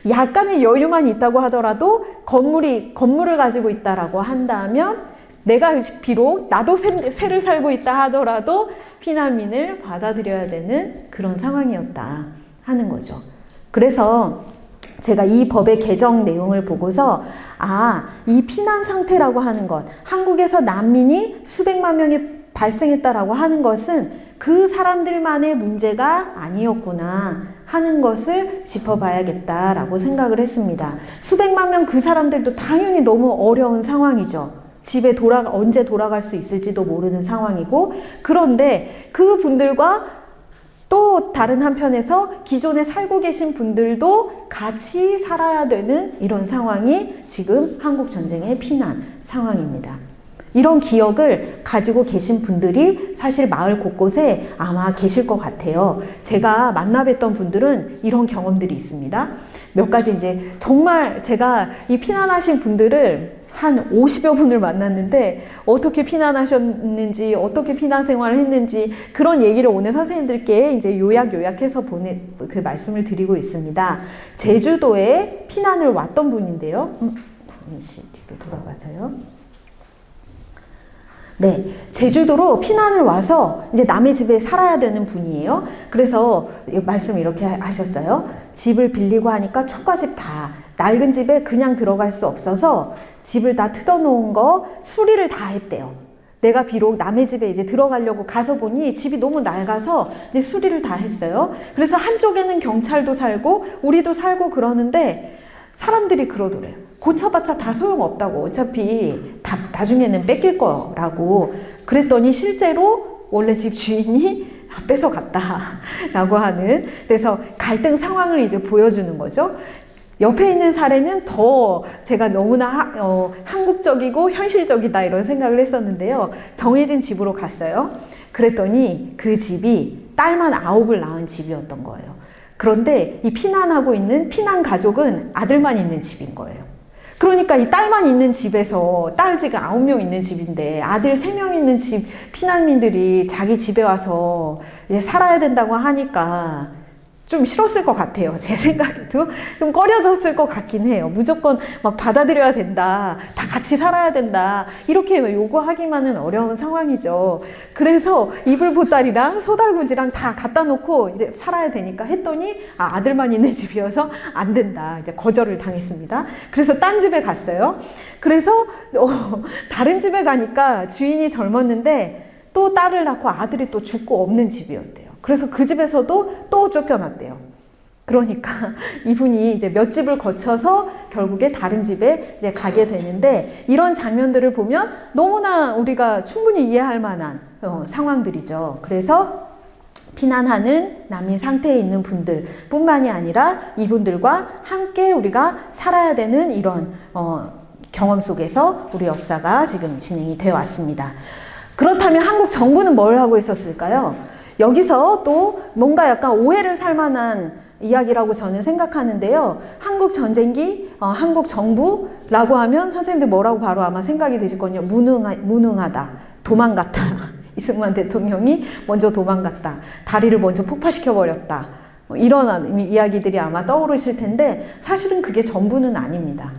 약간의 여유만 있다고 하더라도 건물을 가지고 있다라고 한다면 내가 비록 나도 새를 살고 있다 하더라도 피난민을 받아들여야 되는 그런 상황이었다 하는 거죠. 그래서 제가 이 법의 개정 내용을 보고서 이 피난 상태라고 하는 것, 한국에서 난민이 수백만 명이 발생했다라고 하는 것은 그 사람들만의 문제가 아니었구나 하는 것을 짚어봐야겠다라고 생각을 했습니다. 수백만 명 그 사람들도 당연히 너무 어려운 상황이죠. 집에 언제 돌아갈 수 있을지도 모르는 상황이고, 그런데 그 분들과 또 다른 한편에서 기존에 살고 계신 분들도 같이 살아야 되는 이런 상황이 지금 한국 전쟁의 피난 상황입니다. 이런 기억을 가지고 계신 분들이 사실 마을 곳곳에 아마 계실 것 같아요. 제가 만나 뵀던 분들은 이런 경험들이 있습니다. 몇 가지 이제 정말 제가 이 피난하신 분들을 한 50여 분을 만났는데 어떻게 피난하셨는지, 어떻게 피난 생활을 했는지 그런 얘기를 오늘 선생님들께 이제 요약해서 그 말씀을 드리고 있습니다. 제주도에 피난을 왔던 분인데요. 잠시 뒤로 돌아가서요. 네, 제주도로 피난을 와서 이제 남의 집에 살아야 되는 분이에요. 그래서 말씀 이렇게 하셨어요. 집을 빌리고 하니까 초가집 다 낡은 집에 그냥 들어갈 수 없어서 집을 다 뜯어놓은 거 수리를 다 했대요. 내가 비록 남의 집에 이제 들어가려고 가서 보니 집이 너무 낡아서 이제 수리를 다 했어요. 그래서 한쪽에는 경찰도 살고 우리도 살고 그러는데 사람들이 그러더래요. 고쳐봤자 다 소용없다고. 어차피 다 나중에는 뺏길 거라고. 그랬더니 실제로 원래 집 주인이 뺏어갔다라고 하는, 그래서 갈등 상황을 이제 보여주는 거죠. 옆에 있는 사례는 더 제가 너무나 한국적이고 현실적이다 이런 생각을 했었는데요. 정해진 집으로 갔어요. 그랬더니 그 집이 딸만 9을 낳은 집이었던 거예요. 그런데 이 피난하고 있는 피난 가족은 아들만 있는 집인 거예요. 그러니까 이 딸만 있는 집에서, 딸 지금 9명 있는 집인데 아들 3명 있는 집 피난민들이 자기 집에 와서 이제 살아야 된다고 하니까 좀 싫었을 것 같아요. 제 생각에도 좀 꺼려졌을 것 같긴 해요. 무조건 막 받아들여야 된다, 다 같이 살아야 된다, 이렇게 요구하기만은 어려운 상황이죠. 그래서 이불 보따리랑 소달구지랑 다 갖다 놓고 이제 살아야 되니까 했더니 아들만 있는 집이어서 안 된다, 이제 거절을 당했습니다. 그래서 딴 집에 갔어요. 그래서 다른 집에 가니까 주인이 젊었는데 또 딸을 낳고 아들이 또 죽고 없는 집이었대요. 그래서 그 집에서도 또 쫓겨났대요. 그러니까 이분이 이제 몇 집을 거쳐서 결국에 다른 집에 이제 가게 되는데, 이런 장면들을 보면 너무나 우리가 충분히 이해할 만한 상황들이죠. 그래서 피난하는 난민 상태에 있는 분들 뿐만이 아니라 이분들과 함께 우리가 살아야 되는 이런 경험 속에서 우리 역사가 지금 진행이 되어 왔습니다. 그렇다면 한국 정부는 뭘 하고 있었을까요? 여기서 또 뭔가 약간 오해를 살 만한 이야기라고 저는 생각하는데요. 한국 전쟁기, 한국 정부라고 하면 선생님들 뭐라고 바로 아마 생각이 드실 거냐. 무능하다, 도망갔다. 이승만 대통령이 먼저 도망갔다, 다리를 먼저 폭파시켜버렸다, 이런 이야기들이 아마 떠오르실 텐데, 사실은 그게 전부는 아닙니다.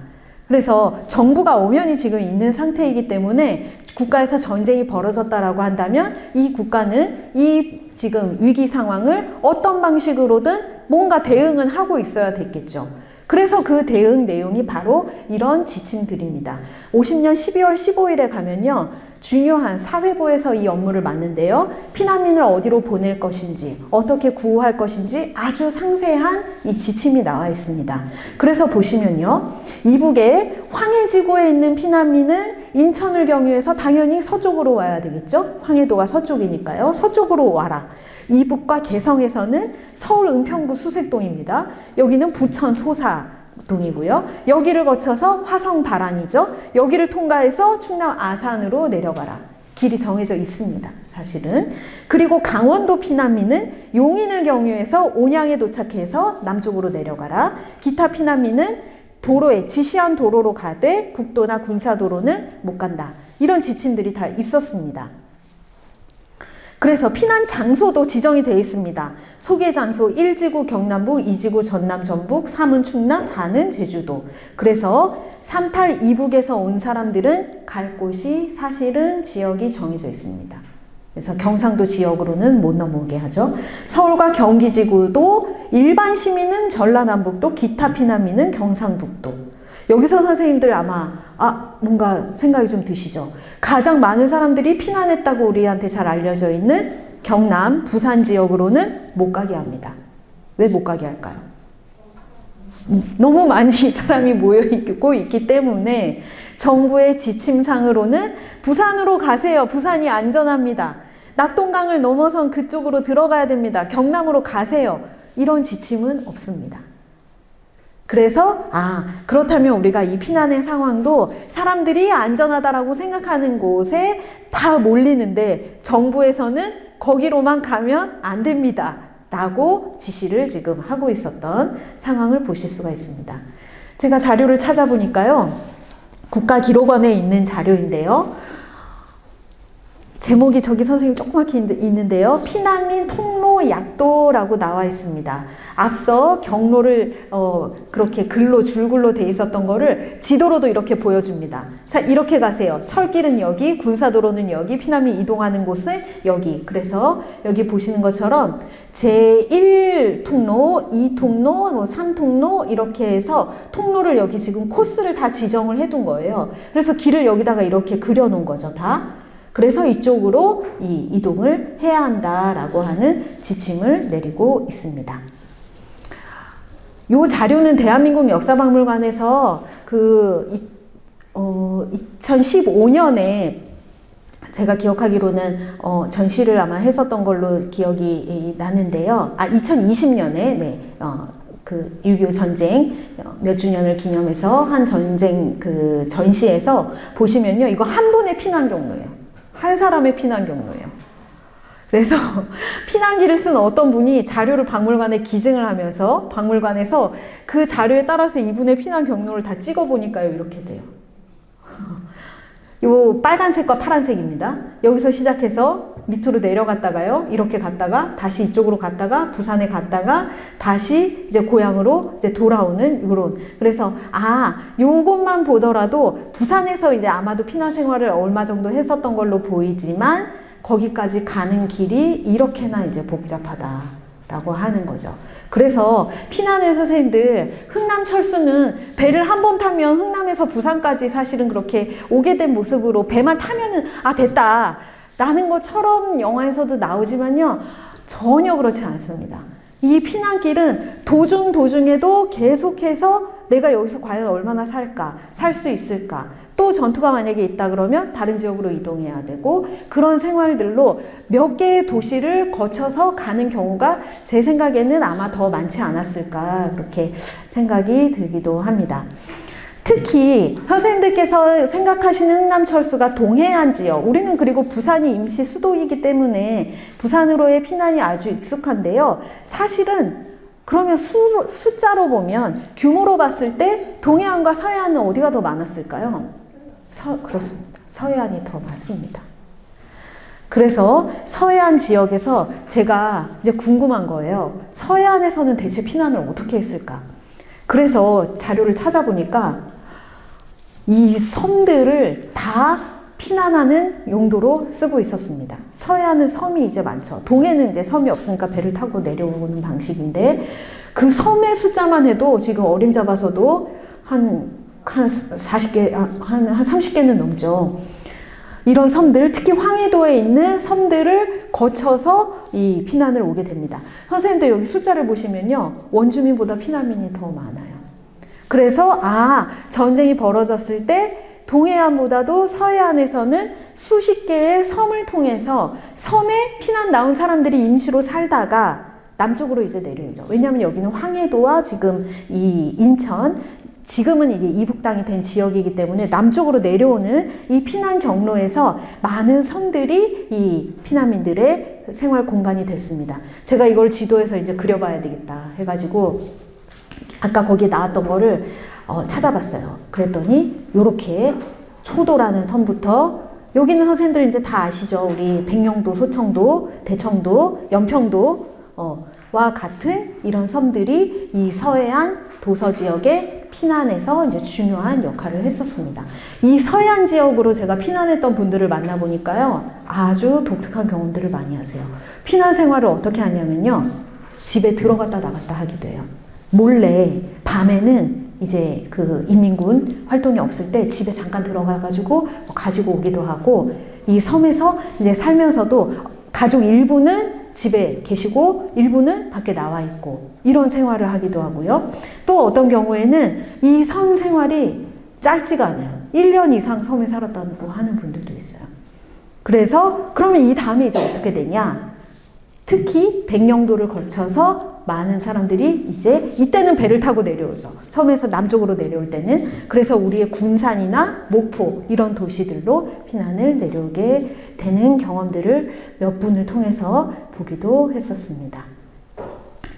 그래서 정부가 엄연히 지금 있는 상태이기 때문에 국가에서 전쟁이 벌어졌다라고 한다면 이 국가는 이 지금 위기 상황을 어떤 방식으로든 뭔가 대응은 하고 있어야 됐겠죠. 그래서 그 대응 내용이 바로 이런 지침들입니다. 50년 12월 15일에 가면요, 중요한 사회부에서 이 업무를 맡는데요, 피난민을 어디로 보낼 것인지, 어떻게 구호할 것인지 아주 상세한 이 지침이 나와 있습니다. 그래서 보시면요, 이북의 황해지구에 있는 피난민은 인천을 경유해서 당연히 서쪽으로 와야 되겠죠. 황해도가 서쪽이니까요. 서쪽으로 와라. 이북과 개성에서는 서울 은평구 수색동입니다. 여기는 부천 소사동이고요. 여기를 거쳐서 화성 발안이죠. 여기를 통과해서 충남 아산으로 내려가라. 길이 정해져 있습니다, 사실은. 그리고 강원도 피난민은 용인을 경유해서 온양에 도착해서 남쪽으로 내려가라. 기타 피난민은 도로에, 지시한 도로로 가되 국도나 군사도로는 못 간다. 이런 지침들이 다 있었습니다. 그래서 피난 장소도 지정이 되어 있습니다. 소개 장소 1지구 경남부, 2지구 전남 전북, 3은 충남, 4는 제주도. 그래서 38 이북에서 온 사람들은 갈 곳이 사실은 지역이 정해져 있습니다. 그래서 경상도 지역으로는 못 넘어오게 하죠. 서울과 경기지구도 일반 시민은 전라남북도, 기타 피난민은 경상북도. 여기서 선생님들 아마 뭔가 생각이 좀 드시죠? 가장 많은 사람들이 피난했다고 우리한테 잘 알려져 있는 경남, 부산 지역으로는 못 가게 합니다. 왜 못 가게 할까요? 너무 많은 사람이 모여있고 있기 때문에 정부의 지침상으로는 부산으로 가세요. 부산이 안전합니다. 낙동강을 넘어선 그쪽으로 들어가야 됩니다. 경남으로 가세요. 이런 지침은 없습니다. 그래서 그렇다면 우리가 이 피난의 상황도 사람들이 안전하다라고 생각하는 곳에 다 몰리는데 정부에서는 거기로만 가면 안 됩니다 라고 지시를 지금 하고 있었던 상황을 보실 수가 있습니다. 제가 자료를 찾아보니까요, 국가기록원에 있는 자료인데요, 제목이 저기 선생님 조그맣게 있는데요, 피난민 통로 약도라고 나와 있습니다. 앞서 경로를 그렇게 줄글로 돼 있었던 거를 지도로도 이렇게 보여줍니다. 자, 이렇게 가세요. 철길은 여기, 군사도로는 여기, 피난민 이동하는 곳은 여기. 그래서 여기 보시는 것처럼 제1통로, 2통로, 3통로 이렇게 해서 통로를 여기 지금 코스를 다 지정을 해둔 거예요. 그래서 길을 여기다가 이렇게 그려놓은 거죠, 다. 그래서 이쪽으로 이동을 해야 한다라고 하는 지침을 내리고 있습니다. 이 자료는 대한민국 역사박물관에서 2015년에 제가 기억하기로는 전시를 아마 했었던 걸로 기억이 나는데요. 2020년에 그 6.25 전쟁 몇 주년을 기념해서 한 전쟁 그 전시에서 보시면요, 이거 한 분의 피난 경로예요. 한 사람의 피난 경로예요. 그래서 피난기를 쓴 어떤 분이 자료를 박물관에 기증을 하면서 박물관에서 그 자료에 따라서 이분의 피난 경로를 다 찍어 보니까요, 이렇게 돼요. 요 빨간색과 파란색입니다. 여기서 시작해서 밑으로 내려갔다가요, 이렇게 갔다가 다시 이쪽으로 갔다가 부산에 갔다가 다시 이제 고향으로 이제 돌아오는 요런. 그래서 요것만 보더라도 부산에서 이제 아마도 피난 생활을 얼마 정도 했었던 걸로 보이지만 거기까지 가는 길이 이렇게나 이제 복잡하다라고 하는 거죠. 그래서 피난을 선생님들, 흥남철수는 배를 한 번 타면 흥남에서 부산까지 사실은 그렇게 오게 된 모습으로 배만 타면은 됐다 라는 것처럼 영화에서도 나오지만요, 전혀 그렇지 않습니다. 이 피난길은 도중에도 계속해서 내가 여기서 과연 얼마나 살까, 살 수 있을까, 또 전투가 만약에 있다 그러면 다른 지역으로 이동해야 되고, 그런 생활들로 몇 개의 도시를 거쳐서 가는 경우가 제 생각에는 아마 더 많지 않았을까, 그렇게 생각이 들기도 합니다. 특히 선생님들께서 생각하시는 흥남철수가 동해안 지역, 우리는 그리고 부산이 임시 수도이기 때문에 부산으로의 피난이 아주 익숙한데요, 사실은 그러면 숫자로 보면, 규모로 봤을 때 동해안과 서해안은 어디가 더 많았을까요? 그렇습니다. 서해안이 더 많습니다. 그래서 서해안 지역에서 제가 이제 궁금한 거예요. 서해안에서는 대체 피난을 어떻게 했을까? 그래서 자료를 찾아보니까 이 섬들을 다 피난하는 용도로 쓰고 있었습니다. 서해안은 섬이 이제 많죠. 동해는 이제 섬이 없으니까 배를 타고 내려오는 방식인데, 그 섬의 숫자만 해도 지금 어림잡아서도 한 40개, 한 30개는 넘죠. 이런 섬들, 특히 황해도에 있는 섬들을 거쳐서 이 피난을 오게 됩니다. 선생님들 여기 숫자를 보시면요, 원주민보다 피난민이 더 많아요. 그래서 전쟁이 벌어졌을 때 동해안보다도 서해안에서는 수십 개의 섬을 통해서 섬에 피난 나온 사람들이 임시로 살다가 남쪽으로 이제 내려오죠. 왜냐하면 여기는 황해도와 지금 이 인천, 지금은 이게 이북당이 된 지역이기 때문에 남쪽으로 내려오는 이 피난 경로에서 많은 섬들이 이 피난민들의 생활 공간이 됐습니다. 제가 이걸 지도에서 이제 그려봐야 되겠다 해가지고 아까 거기에 나왔던 거를 찾아봤어요. 그랬더니 요렇게 초도라는 섬부터, 여기는 선생님들 이제 다 아시죠? 우리 백령도, 소청도, 대청도, 연평도 와 같은 이런 섬들이 이 서해안 도서 지역에 피난에서 이제 중요한 역할을 했었습니다. 이 서해안 지역으로 제가 피난했던 분들을 만나보니까요, 아주 독특한 경험들을 많이 하세요. 피난 생활을 어떻게 하냐면요, 집에 들어갔다 나갔다 하기도 해요. 몰래 밤에는 이제 그 인민군 활동이 없을 때 집에 잠깐 들어가가지고 가지고 오기도 하고, 이 섬에서 이제 살면서도 가족 일부는 집에 계시고 일부는 밖에 나와 있고, 이런 생활을 하기도 하고요. 또 어떤 경우에는 이 섬 생활이 짧지가 않아요. 1년 이상 섬에 살았다고 하는 분들도 있어요. 그래서 그러면 이 다음에 이제 어떻게 되냐? 특히 백령도를 거쳐서 많은 사람들이 이제 이때는 배를 타고 내려오죠. 섬에서 남쪽으로 내려올 때는. 그래서 우리의 군산이나 목포 이런 도시들로 피난을 내려오게 되는 경험들을 몇 분을 통해서 보기도 했었습니다.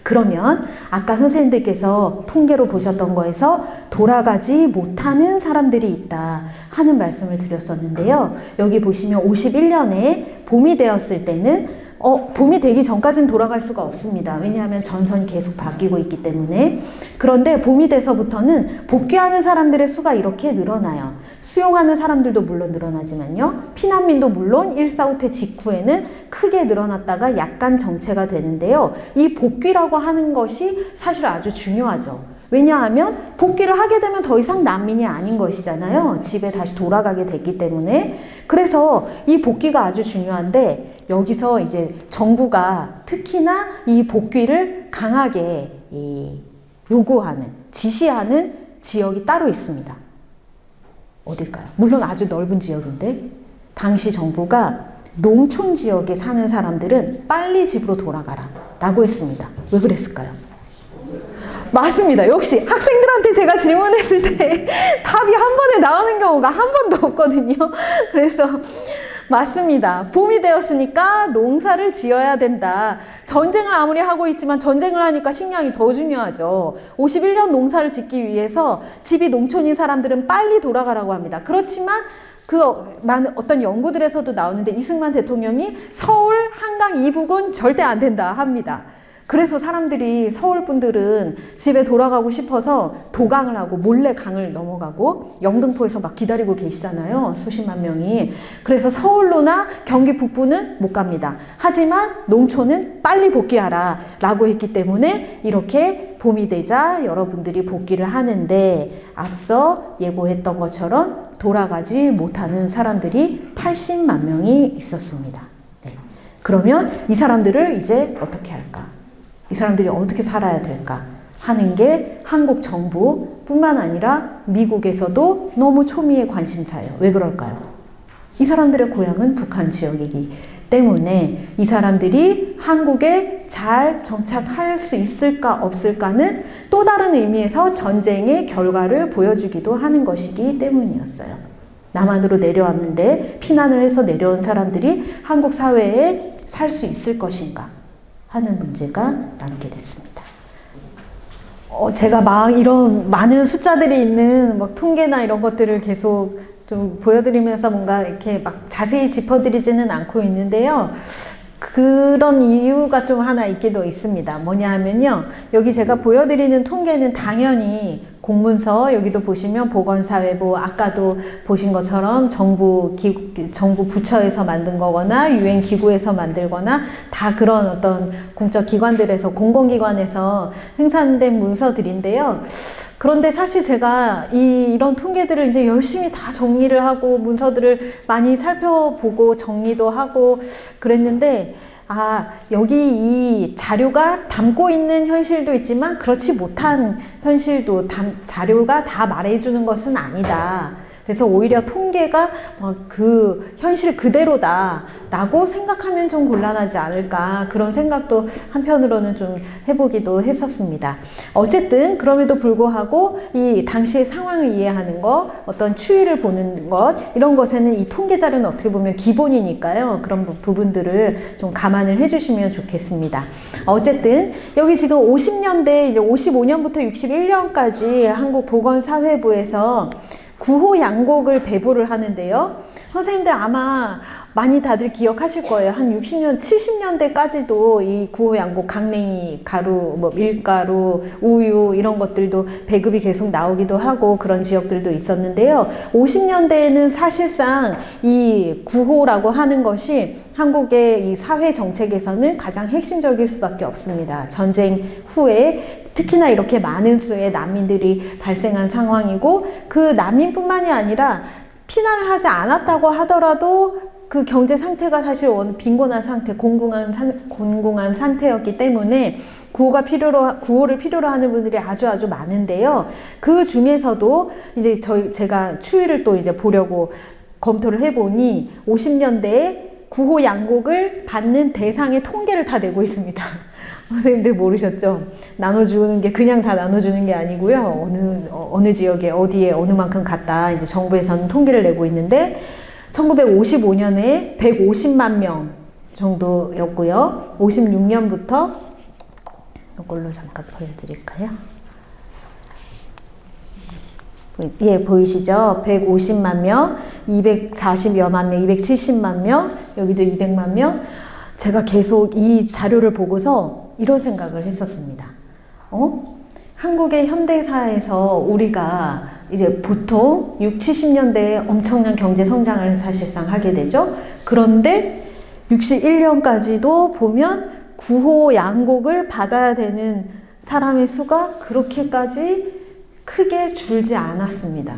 그러면 아까 선생님들께서 통계로 보셨던 거에서 돌아가지 못하는 사람들이 있다 하는 말씀을 드렸었는데요. 여기 보시면 51년에 봄이 되었을 때는 봄이 되기 전까지는 돌아갈 수가 없습니다. 왜냐하면 전선이 계속 바뀌고 있기 때문에. 그런데 봄이 돼서부터는 복귀하는 사람들의 수가 이렇게 늘어나요. 수용하는 사람들도 물론 늘어나지만요, 피난민도 물론 1.4.5태 직후에는 크게 늘어났다가 약간 정체가 되는데요. 이 복귀라고 하는 것이 사실 아주 중요하죠. 왜냐하면 복귀를 하게 되면 더 이상 난민이 아닌 것이잖아요. 집에 다시 돌아가게 됐기 때문에. 그래서 이 복귀가 아주 중요한데, 여기서 이제 정부가 특히나 이 복귀를 강하게 요구하는, 지시하는 지역이 따로 있습니다. 어딜까요? 물론 아주 넓은 지역인데 당시 정부가 농촌 지역에 사는 사람들은 빨리 집으로 돌아가라 라고 했습니다. 왜 그랬을까요? 맞습니다. 역시 학생들한테 제가 질문했을 때 답이 한 번에 나오는 경우가 한 번도 없거든요. 그래서 맞습니다. 봄이 되었으니까 농사를 지어야 된다. 전쟁을 아무리 하고 있지만 전쟁을 하니까 식량이 더 중요하죠. 51년 농사를 짓기 위해서 집이 농촌인 사람들은 빨리 돌아가라고 합니다. 그렇지만 어떤 연구들에서도 나오는데 이승만 대통령이 서울 한강 이북은 절대 안 된다 합니다. 그래서 사람들이 서울 분들은 집에 돌아가고 싶어서 도강을 하고 몰래 강을 넘어가고 영등포에서 막 기다리고 계시잖아요. 수십만 명이. 그래서 서울로나 경기 북부는 못 갑니다. 하지만 농촌은 빨리 복귀하라 라고 했기 때문에 이렇게 봄이 되자 여러분들이 복귀를 하는데 앞서 예고했던 것처럼 돌아가지 못하는 사람들이 80만 명이 있었습니다. 네. 그러면 이 사람들을 이제 어떻게 할까? 이 사람들이 어떻게 살아야 될까 하는 게 한국 정부뿐만 아니라 미국에서도 너무 초미의 관심사예요. 왜 그럴까요? 이 사람들의 고향은 북한 지역이기 때문에 이 사람들이 한국에 잘 정착할 수 있을까 없을까는 또 다른 의미에서 전쟁의 결과를 보여주기도 하는 것이기 때문이었어요. 남한으로 내려왔는데 피난을 해서 내려온 사람들이 한국 사회에 살 수 있을 것인가 하는 문제가 남게 됐습니다. 제가 막 이런 많은 숫자들이 있는 막 통계나 이런 것들을 계속 좀 보여드리면서 뭔가 이렇게 막 자세히 짚어드리지는 않고 있는데요. 그런 이유가 좀 하나 있기도 있습니다. 뭐냐 하면요. 여기 제가 보여드리는 통계는 당연히 공문서, 여기도 보시면 보건사회부, 아까도 보신 것처럼 정부 부처에서 만든 거거나 유엔기구에서 만들거나 다 그런 어떤 공적 기관들에서, 공공기관에서 생산된 문서들인데요. 그런데 사실 제가 이런 통계들을 이제 열심히 다 정리를 하고 문서들을 많이 살펴보고 정리도 하고 그랬는데 여기 이 자료가 담고 있는 현실도 있지만 그렇지 못한 현실도 자료가 다 말해주는 것은 아니다. 그래서 오히려 통계가 그 현실 그대로다라고 생각하면 좀 곤란하지 않을까, 그런 생각도 한편으로는 좀 해보기도 했었습니다. 어쨌든 그럼에도 불구하고 이 당시의 상황을 이해하는 것, 어떤 추이를 보는 것, 이런 것에는 이 통계 자료는 어떻게 보면 기본이니까요. 그런 부분들을 좀 감안을 해주시면 좋겠습니다. 어쨌든 여기 지금 50년대 이제 55년부터 61년까지 한국보건사회부에서 구호 양곡을 배부를 하는데요. 선생님들 아마 많이 다들 기억하실 거예요. 한 60년, 70년대까지도 이 구호 양곡, 강냉이, 가루, 밀가루, 우유 이런 것들도 배급이 계속 나오기도 하고 그런 지역들도 있었는데요. 50년대에는 사실상 이 구호라고 하는 것이 한국의 이 사회 정책에서는 가장 핵심적일 수밖에 없습니다. 전쟁 후에 특히나 이렇게 많은 수의 난민들이 발생한 상황이고, 그 난민뿐만이 아니라 피난을 하지 않았다고 하더라도 그 경제 상태가 사실 빈곤한 상태, 곤궁한 상태였기 때문에 구호를 필요로 하는 분들이 아주 많은데요. 그 중에서도 이제 제가 추이를 또 이제 보려고 검토를 해보니 50년대에 구호 양곡을 받는 대상의 통계를 다 내고 있습니다. 선생님들 모르셨죠? 나눠주는 게 그냥 다 나눠주는 게 아니고요. 어느 지역에 어디에 어느 만큼 갔다 이제 정부에서는 통계를 내고 있는데 1955년에 150만 명 정도였고요. 56년부터 이걸로 잠깐 보여드릴까요? 예, 보이시죠? 150만 명, 240여만 명, 270만 명, 여기도 200만 명. 제가 계속 이 자료를 보고서 이런 생각을 했었습니다. 한국의 현대사에서 우리가 이제 보통 60, 70년대에 엄청난 경제 성장을 사실상 하게 되죠. 그런데 61년까지도 보면 구호 양곡을 받아야 되는 사람의 수가 그렇게까지 크게 줄지 않았습니다.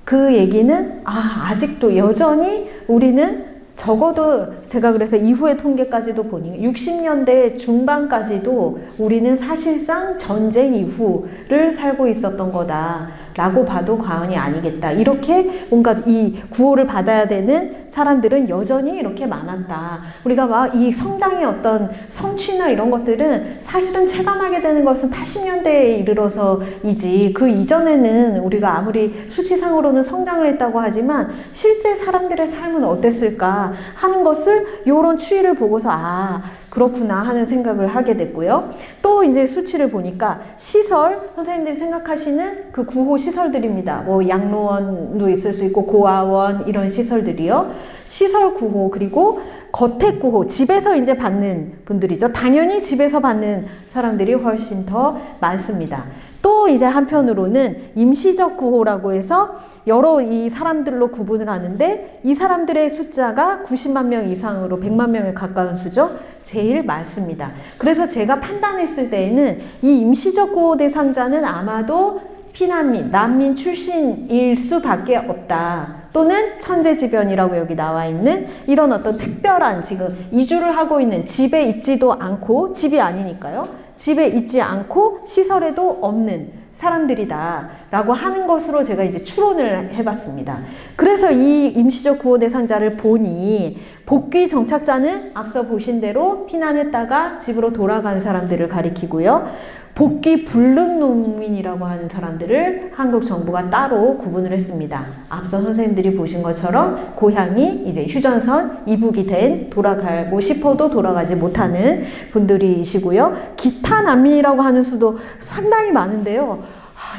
그 얘기는 아직도 여전히 우리는 적어도 제가 그래서 이후의 통계까지도 보니 60년대 중반까지도 우리는 사실상 전쟁 이후를 살고 있었던 거다. 라고 봐도 과언이 아니겠다. 이렇게 뭔가 이 구호를 받아야 되는 사람들은 여전히 이렇게 많았다. 우리가 막 이 성장의 어떤 성취나 이런 것들은 사실은 체감하게 되는 것은 80년대에 이르러서이지, 그 이전에는 우리가 아무리 수치상으로는 성장을 했다고 하지만 실제 사람들의 삶은 어땠을까 하는 것을 이런 추이를 보고서 아, 그렇구나 하는 생각을 하게 됐고요. 또 이제 수치를 보니까 시설, 선생님들이 생각하시는 그 구호 시설들입니다. 뭐 양로원도 있을 수 있고 고아원 이런 시설들이요. 시설 구호, 그리고 거택 구호, 집에서 이제 받는 분들이죠. 당연히 집에서 받는 사람들이 훨씬 더 많습니다. 또 이제 한편으로는 임시적 구호라고 해서 여러 이 사람들로 구분을 하는데 이 사람들의 숫자가 90만 명 이상으로 100만 명에 가까운 수죠. 제일 많습니다. 그래서 제가 판단했을 때에는 이 임시적 구호 대상자는 아마도 피난민, 난민 출신일 수밖에 없다. 또는 천재지변이라고 여기 나와 있는 이런 어떤 특별한 지금 이주를 하고 있는 집에 있지도 않고, 집이 아니니까요. 집에 있지 않고 시설에도 없는 사람들이다 라고 하는 것으로 제가 이제 추론을 해봤습니다. 그래서 이 임시적 구호 대상자를 보니 복귀 정착자는 앞서 보신 대로 피난했다가 집으로 돌아간 사람들을 가리키고요. 복귀 불능 농민이라고 하는 사람들을 한국 정부가 따로 구분을 했습니다. 앞서 선생님들이 보신 것처럼 고향이 이제 휴전선 이북이 된 돌아가고 싶어도 돌아가지 못하는 분들이시고요. 기타 난민이라고 하는 수도 상당히 많은데요.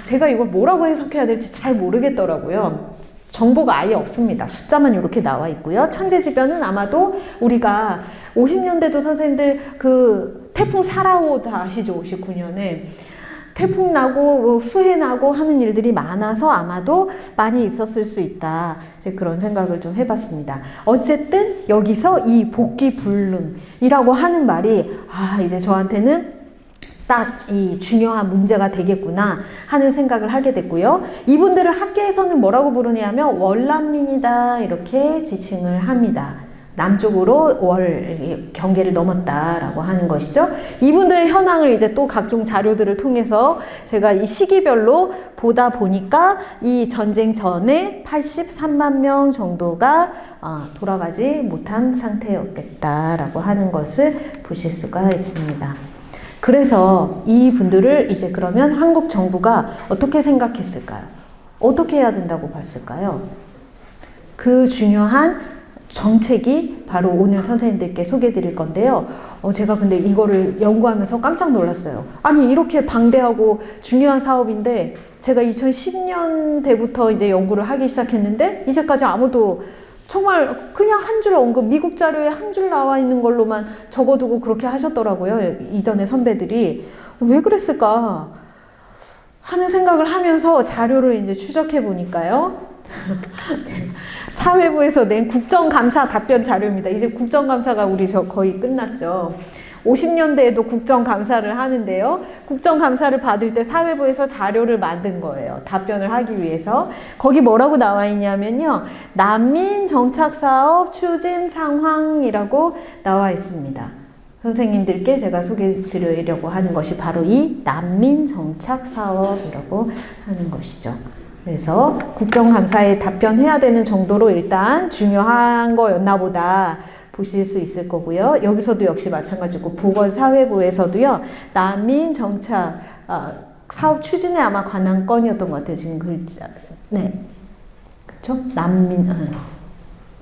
제가 이걸 뭐라고 해석해야 될지 잘 모르겠더라고요. 정보가 아예 없습니다. 숫자만 이렇게 나와 있고요. 천재지변은 아마도 우리가 50년대도 선생님들 그 태풍 사라호 다 아시죠? 59년에 태풍 나고 뭐 수해 나고 하는 일들이 많아서 아마도 많이 있었을 수 있다. 이제 그런 생각을 좀 해봤습니다. 어쨌든 여기서 이 복귀 불능이라고 하는 말이 이제 저한테는 딱 이 중요한 문제가 되겠구나 하는 생각을 하게 됐고요. 이분들을 학계에서는 뭐라고 부르냐면 월난민이다 이렇게 지칭을 합니다. 남쪽으로 경계를 넘었다라고 하는 것이죠. 이분들의 현황을 이제 또 각종 자료들을 통해서 제가 이 시기별로 보다 보니까 이 전쟁 전에 83만 명 정도가 돌아가지 못한 상태였겠다라고 하는 것을 보실 수가 있습니다. 그래서 이 분들을 이제 그러면 한국 정부가 어떻게 생각했을까요? 어떻게 해야 된다고 봤을까요? 그 중요한 정책이 바로 오늘 선생님들께 소개해 드릴 건데요. 제가 근데 이거를 연구하면서 깜짝 놀랐어요. 아니, 이렇게 방대하고 중요한 사업인데 제가 2010년대부터 이제 연구를 하기 시작했는데 이제까지 아무도 정말 그냥 한 줄 언급, 미국 자료에 한 줄 나와 있는 걸로만 적어두고 그렇게 하셨더라고요. 이전에 선배들이. 왜 그랬을까 하는 생각을 하면서 자료를 이제 추적해 보니까요. 사회부에서 낸 국정감사 답변 자료입니다. 이제 국정감사가 우리 거의 끝났죠. 50년대에도 국정감사를 하는데요. 국정감사를 받을 때 사회부에서 자료를 만든 거예요. 답변을 하기 위해서. 거기 뭐라고 나와 있냐면요. 난민 정착사업 추진 상황이라고 나와 있습니다. 선생님들께 제가 소개해 드리려고 하는 것이 바로 이 난민 정착사업이라고 하는 것이죠. 그래서 국정감사에 답변해야 되는 정도로 일단 중요한 거였나 보다 보실 수 있을 거고요. 여기서도 역시 마찬가지고 보건사회부에서도요. 난민 정착 사업 추진에 아마 관한 건이었던 것 같아요. 지금 글자. 네. 그렇죠? 난민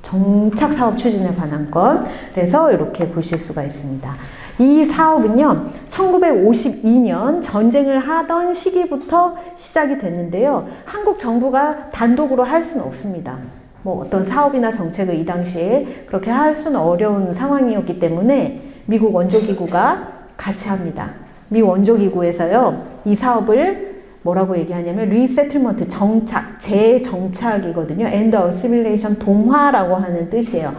정착 사업 추진에 관한 건. 그래서 이렇게 보실 수가 있습니다. 이 사업은요, 1952년 전쟁을 하던 시기부터 시작이 됐는데요. 한국 정부가 단독으로 할 수는 없습니다. 뭐 어떤 사업이나 정책을 이 당시에 그렇게 할 수는 어려운 상황이었기 때문에 미국 원조기구가 같이 합니다. 미 원조기구에서요, 이 사업을 뭐라고 얘기하냐면 리세틀먼트, 정착, 재정착이거든요. and assimilation, 동화라고 하는 뜻이에요.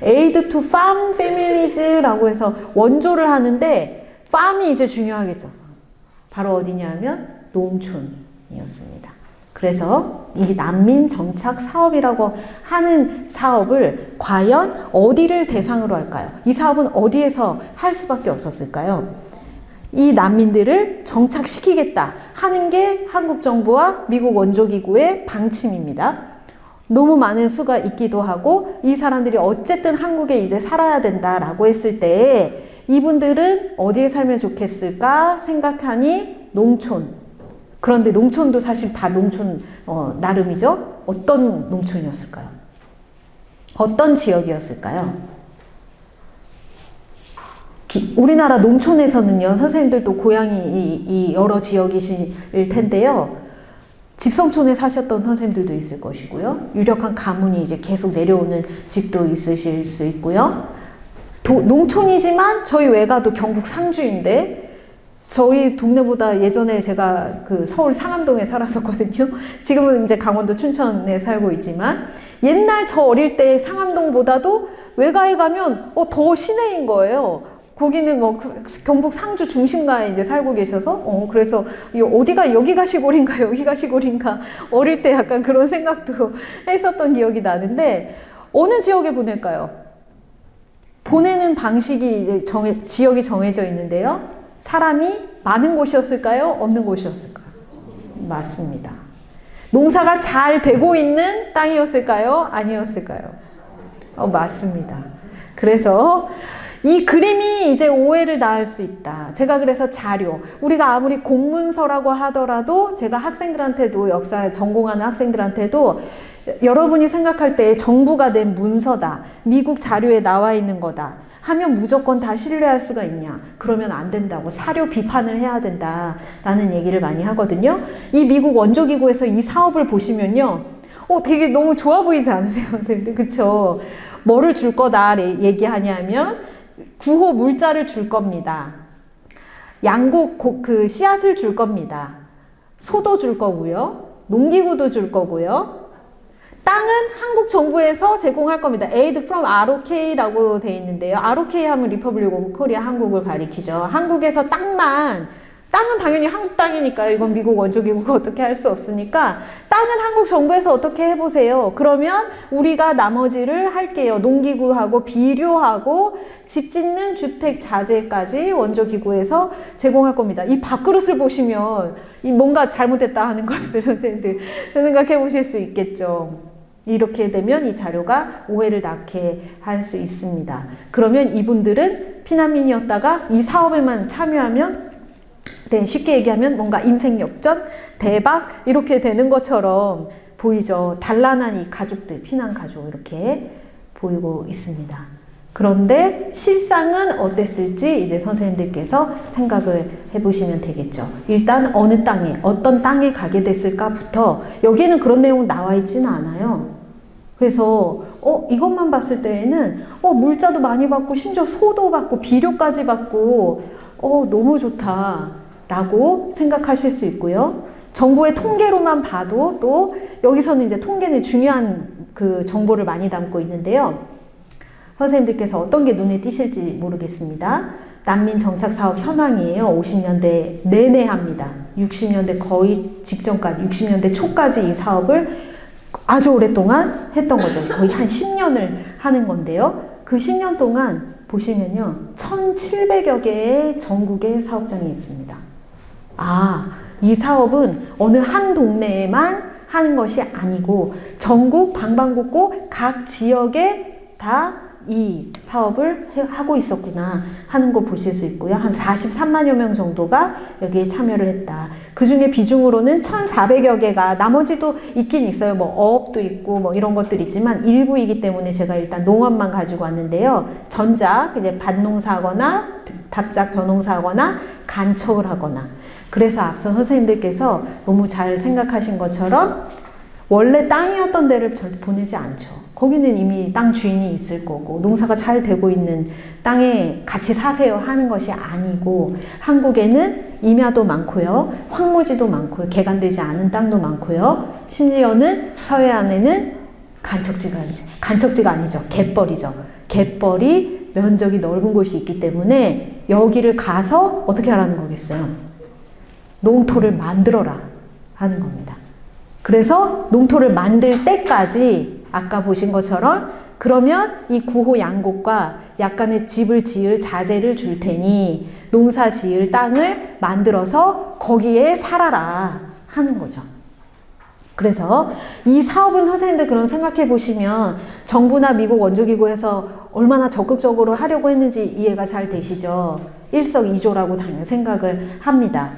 aid to farm families라고 해서 원조를 하는데 farm이 이제 중요하겠죠. 바로 어디냐면 농촌이었습니다. 그래서 이 난민 정착 사업이라고 하는 사업을 과연 어디를 대상으로 할까요? 이 사업은 어디에서 할 수밖에 없었을까요? 이 난민들을 정착시키겠다 하는 게 한국 정부와 미국 원조기구의 방침입니다. 너무 많은 수가 있기도 하고 이 사람들이 어쨌든 한국에 이제 살아야 된다라고 했을 때 이분들은 어디에 살면 좋겠을까 생각하니 농촌. 그런데 농촌도 사실 다 농촌 나름이죠. 어떤 농촌이었을까요? 어떤 지역이었을까요? 우리나라 농촌에서는요, 선생님들도 고향이 여러 지역이실 텐데요. 집성촌에 사셨던 선생님들도 있을 것이고요. 유력한 가문이 이제 계속 내려오는 집도 있으실 수 있고요. 농촌이지만 저희 외가도 경북 상주인데 저희 동네보다 예전에 제가 그 서울 상암동에 살았었거든요. 지금은 이제 강원도 춘천에 살고 있지만 옛날 저 어릴 때 상암동보다도 외가에 가면 더 시내인 거예요. 거기는 뭐 경북 상주 중심가에 이제 살고 계셔서 그래서 어디가 여기가 시골인가 여기가 시골인가 어릴 때 약간 그런 생각도 했었던 기억이 나는데 어느 지역에 보낼까요? 보내는 방식이 이제 지역이 정해져 있는데요. 사람이 많은 곳이었을까요? 없는 곳이었을까요? 맞습니다. 농사가 잘 되고 있는 땅이었을까요? 아니었을까요? 맞습니다. 그래서 이 그림이 이제 오해를 낳을 수 있다. 제가 그래서 자료, 우리가 아무리 공문서라고 하더라도 제가 학생들한테도 역사 전공하는 학생들한테도 여러분이 생각할 때 정부가 낸 문서다. 미국 자료에 나와 있는 거다. 하면 무조건 다 신뢰할 수가 있냐? 그러면 안 된다고 사료 비판을 해야 된다라는 얘기를 많이 하거든요. 이 미국 원조기구에서 이 사업을 보시면요. 되게 너무 좋아 보이지 않으세요, 선생님들? 그쵸? 뭐를 줄 거다 얘기하냐면 구호 물자를 줄 겁니다. 양곡 그 씨앗을 줄 겁니다. 소도 줄 거고요. 농기구도 줄 거고요. 땅은 한국 정부에서 제공할 겁니다. Aid from ROK라고 돼 있는데요. ROK 하면 리퍼블릭 오브 코리아 한국을 가리키죠. 한국에서 땅은 당연히 한국 땅이니까 이건 미국 원조기구가 어떻게 할 수 없으니까 땅은 한국 정부에서 어떻게 해보세요. 그러면 우리가 나머지를 할게요. 농기구하고 비료하고 집 짓는 주택 자재까지 원조기구에서 제공할 겁니다. 이 밥그릇을 보시면 뭔가 잘못됐다 하는 것을 선생님들 생각해 보실 수 있겠죠. 이렇게 되면 이 자료가 오해를 낳게 할 수 있습니다. 그러면 이분들은 피난민이었다가 이 사업에만 참여하면 쉽게 얘기하면 뭔가 인생 역전, 대박 이렇게 되는 것처럼 보이죠. 단란한 이 가족들, 피난 가족 이렇게 보이고 있습니다. 그런데 실상은 어땠을지 이제 선생님들께서 생각을 해보시면 되겠죠. 일단 어느 땅에, 어떤 땅에 가게 됐을까부터 여기에는 그런 내용 나와 있지는 않아요. 그래서 이것만 봤을 때에는 물자도 많이 받고 심지어 소도 받고 비료까지 받고 너무 좋다. 라고 생각하실 수 있고요. 정부의 통계로만 봐도 또 여기서는 이제 통계는 중요한 그 정보를 많이 담고 있는데요. 선생님들께서 어떤 게 눈에 띄실지 모르겠습니다. 난민 정착 사업 현황이에요. 50년대 내내 합니다. 60년대 거의 직전까지 60년대 초까지 이 사업을 아주 오랫동안 했던 거죠. 거의 한 10년을 하는 건데요. 그 10년 동안 보시면요. 1,700여 개의 전국의 사업장이 있습니다. 이 사업은 어느 한 동네에만 하는 것이 아니고 전국 방방곡곡 각 지역에 다 이 사업을 하고 있었구나 하는 거 보실 수 있고요. 한 43만여 명 정도가 여기에 참여를 했다. 그 중에 비중으로는 1,400여 개가 나머지도 있긴 있어요. 뭐 어업도 있고 뭐 이런 것들이 있지만 일부이기 때문에 제가 일단 농업만 가지고 왔는데요. 전작, 이제 밭농사하거나 답작 벼농사하거나 간척을 하거나 그래서 앞서 선생님들께서 너무 잘 생각하신 것처럼 원래 땅이었던 데를 절대 보내지 않죠. 거기는 이미 땅 주인이 있을 거고 농사가 잘 되고 있는 땅에 같이 사세요 하는 것이 아니고 한국에는 임야도 많고요. 황무지도 많고요. 개간되지 않은 땅도 많고요. 심지어는 서해안에는 간척지가 아니죠. 갯벌이죠. 갯벌이 면적이 넓은 곳이 있기 때문에 여기를 가서 어떻게 하라는 거겠어요? 농토를 만들어라 하는 겁니다. 그래서 농토를 만들 때까지 아까 보신 것처럼 그러면 이 구호 양곡과 약간의 집을 지을 자재를 줄 테니 농사 지을 땅을 만들어서 거기에 살아라 하는 거죠. 그래서 이 사업은 선생님들 그럼 생각해 보시면 정부나 미국 원조기구에서 얼마나 적극적으로 하려고 했는지 이해가 잘 되시죠? 일석이조라고 당연히 생각을 합니다.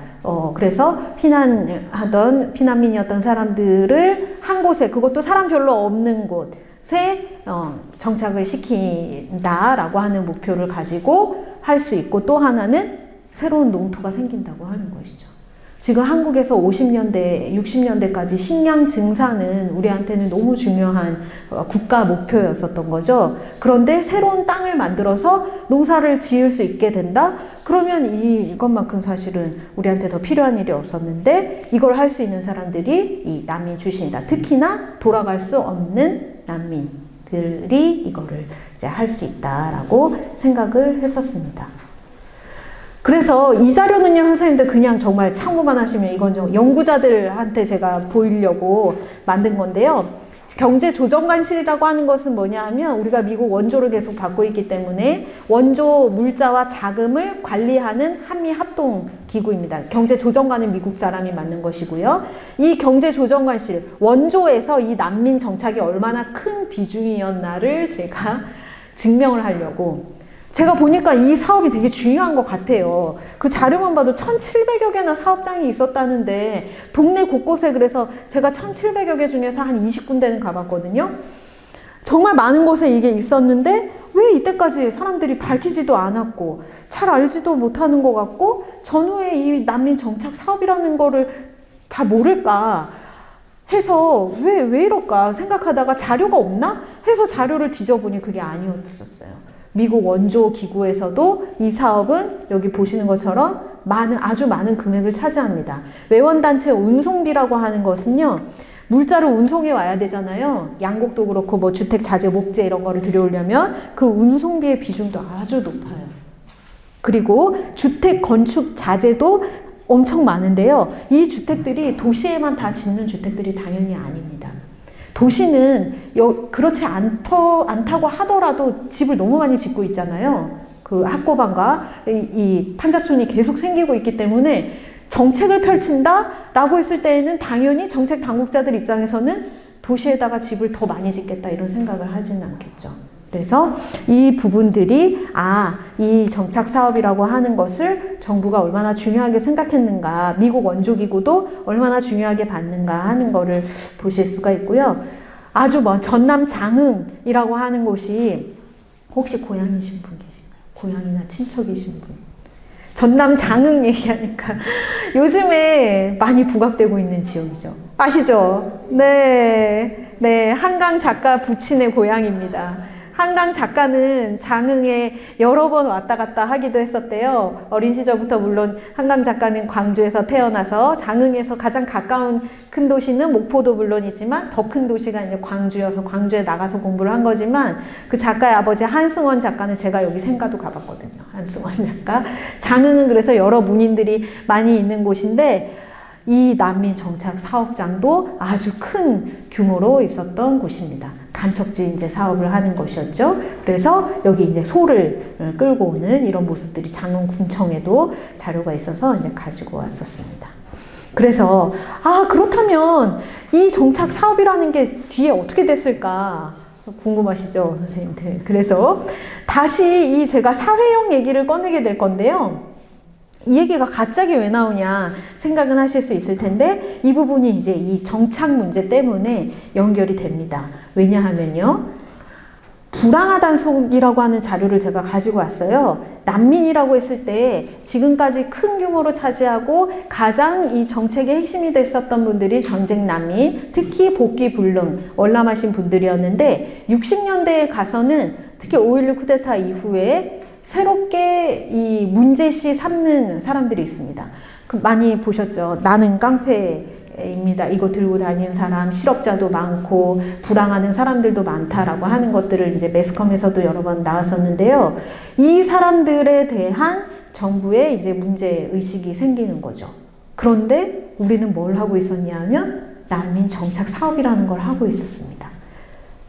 그래서 피난민이었던 사람들을 한 곳에, 그것도 사람 별로 없는 곳에 정착을 시킨다라고 하는 목표를 가지고 할 수 있고, 또 하나는 새로운 농토가 생긴다고 하는 것이죠. 지금 한국에서 50년대, 60년대까지 식량 증산은 우리한테는 너무 중요한 국가 목표였었던 거죠. 그런데 새로운 땅을 만들어서 농사를 지을 수 있게 된다? 그러면 이것만큼 사실은 우리한테 더 필요한 일이 없었는데, 이걸 할 수 있는 사람들이 이 난민 출신이다. 특히나 돌아갈 수 없는 난민들이 이거를 이제 할 수 있다라고 생각을 했었습니다. 그래서 이 자료는요, 선생님들 그냥 정말 참고만 하시면, 이건 좀 연구자들한테 제가 보이려고 만든 건데요. 경제조정관실이라고 하는 것은 뭐냐 하면, 우리가 미국 원조를 계속 받고 있기 때문에 원조 물자와 자금을 관리하는 한미합동기구입니다. 경제조정관은 미국 사람이 맡는 것이고요. 이 경제조정관실, 원조에서 이 난민 정착이 얼마나 큰 비중이었나를 제가 증명을 하려고, 제가 보니까 이 사업이 되게 중요한 것 같아요. 그 자료만 봐도 1,700여 개나 사업장이 있었다는데, 동네 곳곳에, 그래서 제가 1,700여 개 중에서 한 20군데는 가봤거든요. 정말 많은 곳에 이게 있었는데 왜 이때까지 사람들이 밝히지도 않았고 잘 알지도 못하는 것 같고, 전후에 이 난민 정착 사업이라는 거를 다 모를까 해서 왜 이럴까 생각하다가 자료가 없나 해서 자료를 뒤져보니 그게 아니었었어요. 미국 원조 기구에서도 이 사업은 여기 보시는 것처럼 아주 많은 금액을 차지합니다. 외원단체 운송비라고 하는 것은요, 물자를 운송해 와야 되잖아요. 양곡도 그렇고 뭐 주택 자재 목재 이런 거를 들여오려면 그 운송비의 비중도 아주 높아요. 그리고 주택 건축 자재도 엄청 많은데요. 이 주택들이 도시에만 다 짓는 주택들이 당연히 아닙니다. 도시는 그렇지 않다고 하더라도 집을 너무 많이 짓고 있잖아요. 그 학고방과 이 판자촌이 계속 생기고 있기 때문에 정책을 펼친다라고 했을 때에는 당연히 정책 당국자들 입장에서는 도시에다가 집을 더 많이 짓겠다 이런 생각을 하지는 않겠죠. 그래서 이 부분들이 이 정착 사업이라고 하는 것을 정부가 얼마나 중요하게 생각했는가, 미국 원조기구도 얼마나 중요하게 봤는가 하는 거를 보실 수가 있고요. 아주 전남 장흥이라고 하는 곳이, 혹시 고향이신 분 계신가요? 고향이나 친척이신 분? 전남 장흥 얘기하니까 요즘에 많이 부각되고 있는 지역이죠. 아시죠? 네, 한강 작가 부친의 고향입니다. 한강 작가는 장흥에 여러 번 왔다 갔다 하기도 했었대요. 어린 시절부터 물론 한강 작가는 광주에서 태어나서 장흥에서 가장 가까운 큰 도시는 목포도 물론이지만 더 큰 도시가 이제 광주여서 광주에 나가서 공부를 한 거지만, 그 작가의 아버지 한승원 작가는 제가 여기 생가도 가봤거든요. 한승원 작가. 장흥은 그래서 여러 문인들이 많이 있는 곳인데, 이 난민 정착 사업장도 아주 큰 규모로 있었던 곳입니다. 간척지 이제 사업을 하는 것이었죠. 그래서 여기 이제 소를 끌고 오는 이런 모습들이 장흥군청에도 자료가 있어서 이제 가지고 왔었습니다. 그래서 그렇다면 이 정착 사업이라는 게 뒤에 어떻게 됐을까 궁금하시죠, 선생님들? 그래서 다시 제가 사회형 얘기를 꺼내게 될 건데요. 이 얘기가 갑자기 왜 나오냐 생각은 하실 수 있을 텐데, 이 부분이 이제 이 정착 문제 때문에 연결이 됩니다. 왜냐하면요, 불황하단속이라고 하는 자료를 제가 가지고 왔어요. 난민이라고 했을 때 지금까지 큰 규모로 차지하고 가장 이 정책의 핵심이 됐었던 분들이 전쟁 난민, 특히 복귀 불능, 월남하신 분들이었는데, 60년대에 가서는 특히 5.16 쿠데타 이후에 새롭게 이 문제시 삼는 사람들이 있습니다. 많이 보셨죠? 나는 깡패입니다. 이거 들고 다니는 사람, 실업자도 많고 불황하는 사람들도 많다라고 하는 것들을 이제 매스컴에서도 여러 번 나왔었는데요. 이 사람들에 대한 정부의 이제 문제 의식이 생기는 거죠. 그런데 우리는 뭘 하고 있었냐 하면 난민 정착 사업이라는 걸 하고 있었습니다.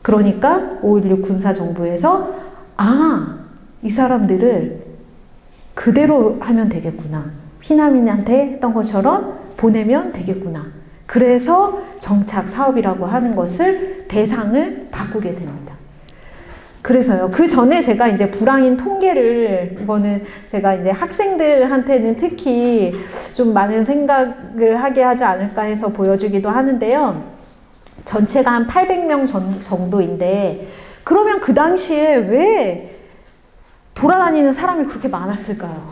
그러니까 5.16 군사정부에서 이 사람들을 그대로 하면 되겠구나. 피난민한테 했던 것처럼 보내면 되겠구나. 그래서 정착 사업이라고 하는 것을 대상을 바꾸게 됩니다. 그래서요. 그 전에 제가 이제 불황인 통계를, 이거는 제가 이제 학생들한테는 특히 좀 많은 생각을 하게 하지 않을까 해서 보여주기도 하는데요. 전체가 한 800명 정도인데, 그러면 그 당시에 왜 돌아다니는 사람이 그렇게 많았을까요?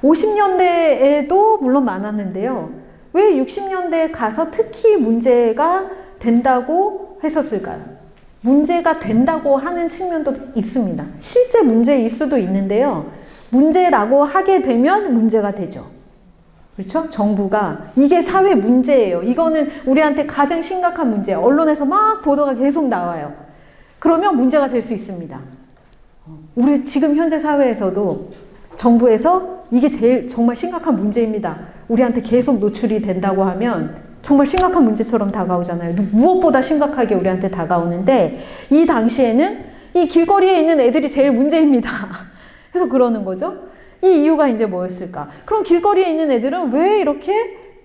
50년대에도 물론 많았는데요. 왜 60년대에 가서 특히 문제가 된다고 했었을까요? 문제가 된다고 하는 측면도 있습니다. 실제 문제일 수도 있는데요. 문제라고 하게 되면 문제가 되죠. 그렇죠? 정부가 이게 사회 문제예요. 이거는 우리한테 가장 심각한 문제예요. 언론에서 막 보도가 계속 나와요. 그러면 문제가 될 수 있습니다. 우리 지금 현재 사회에서도 정부에서 이게 제일 정말 심각한 문제입니다. 우리한테 계속 노출이 된다고 하면 정말 심각한 문제처럼 다가오잖아요. 무엇보다 심각하게 우리한테 다가오는데, 이 당시에는 이 길거리에 있는 애들이 제일 문제입니다. 그래서 그러는 거죠. 이 이유가 이제 뭐였을까? 그럼 길거리에 있는 애들은 왜 이렇게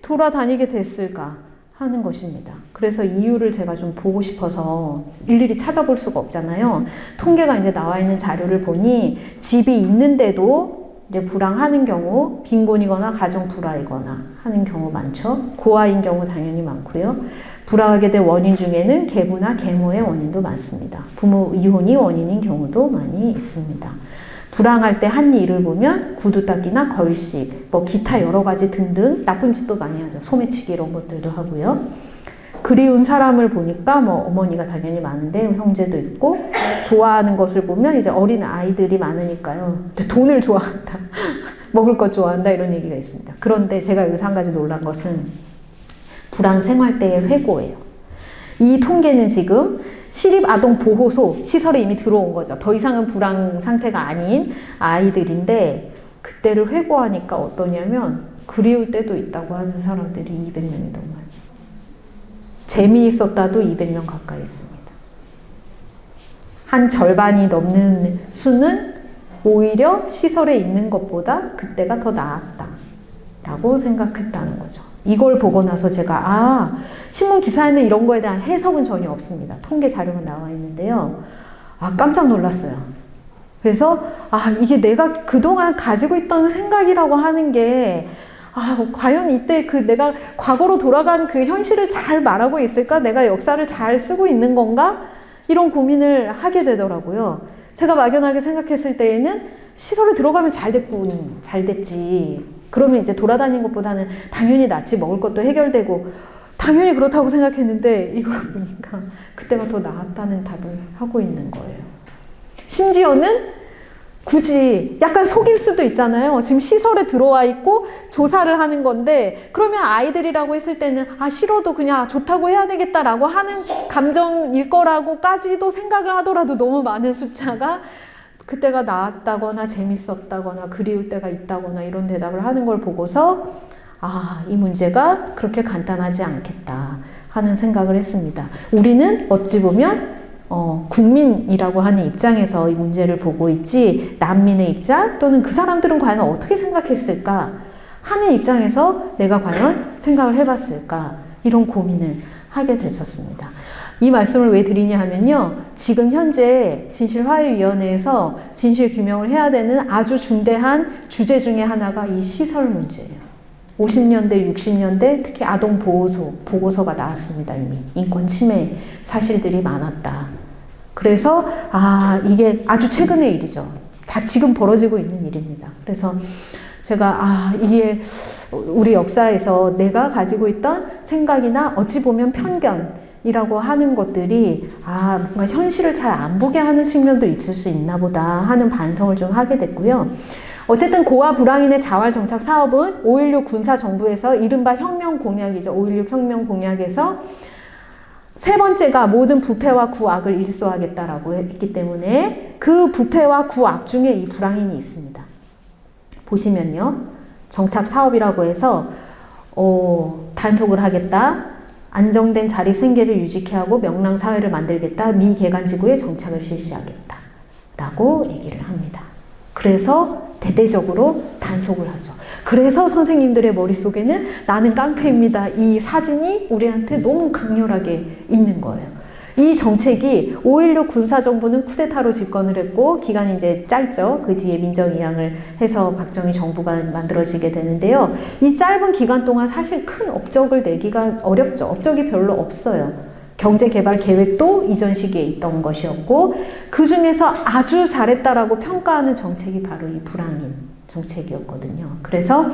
돌아다니게 됐을까 하는 것입니다. 그래서 이유를 제가 좀 보고 싶어서 일일이 찾아볼 수가 없잖아요. 통계가 이제 나와 있는 자료를 보니 집이 있는데도 이제 불황하는 경우, 빈곤이거나 가정 불화이거나 하는 경우 많죠. 고아인 경우 당연히 많고요. 불황하게 된 원인 중에는 계부나 계모의 원인도 많습니다. 부모 이혼이 원인인 경우도 많이 있습니다. 불황할 때 한 일을 보면 구두 닦기나 걸식, 뭐 기타 여러 가지 등등 나쁜 짓도 많이 하죠. 소매치기 이런 것들도 하고요. 그리운 사람을 보니까 뭐 어머니가 당연히 많은데 형제도 있고, 좋아하는 것을 보면 이제 어린 아이들이 많으니까요. 돈을 좋아한다. 먹을 것 좋아한다. 이런 얘기가 있습니다. 그런데 제가 여기서 한 가지 놀란 것은 불황 생활 때의 회고예요. 이 통계는 지금 시립아동보호소 시설에 이미 들어온 거죠. 더 이상은 불황 상태가 아닌 아이들인데, 그때를 회고하니까 어떠냐면 그리울 때도 있다고 하는 사람들이 200명이 넘어요. 재미있었다도 200명 가까이 있습니다. 한 절반이 넘는 수는 오히려 시설에 있는 것보다 그때가 더 나았다라고 생각했다는 거죠. 이걸 보고 나서 제가 신문 기사에는 이런 거에 대한 해석은 전혀 없습니다. 통계 자료만 나와 있는데요. 깜짝 놀랐어요. 그래서 이게 내가 그동안 가지고 있던 생각이라고 하는 게 과연 이때 내가 과거로 돌아간 그 현실을 잘 말하고 있을까? 내가 역사를 잘 쓰고 있는 건가? 이런 고민을 하게 되더라고요. 제가 막연하게 생각했을 때에는 시설에 들어가면 잘 됐지. 그러면 이제 돌아다니는 것보다는 당연히 낫지. 먹을 것도 해결되고. 당연히 그렇다고 생각했는데 이걸 보니까 그때가 더 나았다는 답을 하고 있는 거예요. 심지어는 굳이 약간 속일 수도 있잖아요. 지금 시설에 들어와 있고 조사를 하는 건데, 그러면 아이들이라고 했을 때는 싫어도 그냥 좋다고 해야 되겠다라고 하는 감정일 거라고까지도 생각을 하더라도 너무 많은 숫자가 그때가 나았다거나 재밌었다거나 그리울 때가 있다거나 이런 대답을 하는 걸 보고서 이 문제가 그렇게 간단하지 않겠다 하는 생각을 했습니다. 우리는 어찌 보면 국민이라고 하는 입장에서 이 문제를 보고 있지, 난민의 입장 또는 그 사람들은 과연 어떻게 생각했을까 하는 입장에서 내가 과연 생각을 해봤을까, 이런 고민을 하게 됐었습니다. 이 말씀을 왜 드리냐 하면요, 지금 현재 진실화해위원회에서 진실 규명을 해야 되는 아주 중대한 주제 중에 하나가 이 시설 문제예요. 50년대, 60년대 특히 아동보호소 보고서가 나왔습니다. 이미 인권 침해 사실들이 많았다. 그래서 이게 아주 최근의 일이죠. 다 지금 벌어지고 있는 일입니다. 그래서 제가 이게 우리 역사에서 내가 가지고 있던 생각이나 어찌 보면 편견이라고 하는 것들이 뭔가 현실을 잘 안 보게 하는 측면도 있을 수 있나 보다 하는 반성을 좀 하게 됐고요. 어쨌든 고아 불황인의 자활 정착 사업은 5.16 군사정부에서 이른바 혁명 공약이죠. 5.16 혁명 공약에서 세 번째가 모든 부패와 구악을 일소하겠다라고 했기 때문에 그 부패와 구악 중에 이 불황인이 있습니다. 보시면요. 정착 사업이라고 해서 단속을 하겠다, 안정된 자립 생계를 유지케 하고 명랑 사회를 만들겠다. 미개간지구에 정착을 실시하겠다. 라고 얘기를 합니다. 그래서 대대적으로 단속을 하죠. 그래서 선생님들의 머릿속에는 나는 깡패입니다. 이 사진이 우리한테 너무 강렬하게 있는 거예요. 이 정책이 5.16 군사정부는 쿠데타로 집권을 했고 기간이 이제 짧죠. 그 뒤에 민정이양을 해서 박정희 정부가 만들어지게 되는데요. 이 짧은 기간 동안 사실 큰 업적을 내기가 어렵죠. 업적이 별로 없어요. 경제개발 계획도 이전 시기에 있던 것이었고 그 중에서 아주 잘했다라고 평가하는 정책이 바로 이 불황인 정책이었거든요. 그래서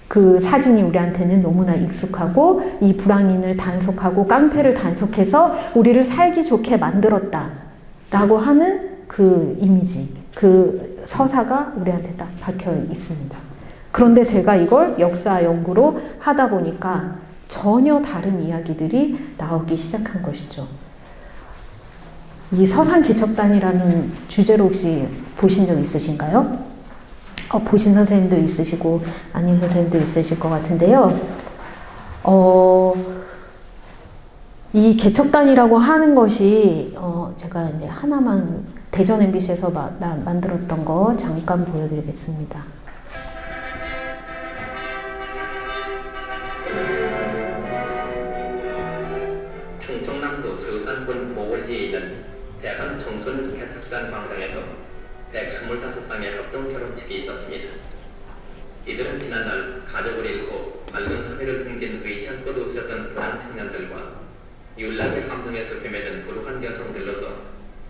그 사진이 우리한테는 너무나 익숙하고 이 불황인을 단속하고 깡패를 단속해서 우리를 살기 좋게 만들었다 라고 하는 그 이미지, 그 서사가 우리한테 딱 박혀 있습니다. 그런데 제가 이걸 역사 연구로 하다 보니까 전혀 다른 이야기들이 나오기 시작한 것이죠. 이 서산개척단이라는 주제로 혹시 보신 적 있으신가요? 보신 선생님도 있으시고 아닌 선생님도 있으실 것 같은데요. 이 개척단이라고 하는 것이 제가 이제 하나만 대전 MBC에서 만들었던 거 잠깐 보여드리겠습니다. 충청남도 서산군 모월리에 있는 대한 청소년 개척단 광장에서 125쌍의 합동 결혼식이 있었습니다. 이들은 지난날 가족을 잃고 밝은 사회를 등진 의창고도 없었던 불황 청년들과 율락의 함정에서 헤매던 불우한 여성들로서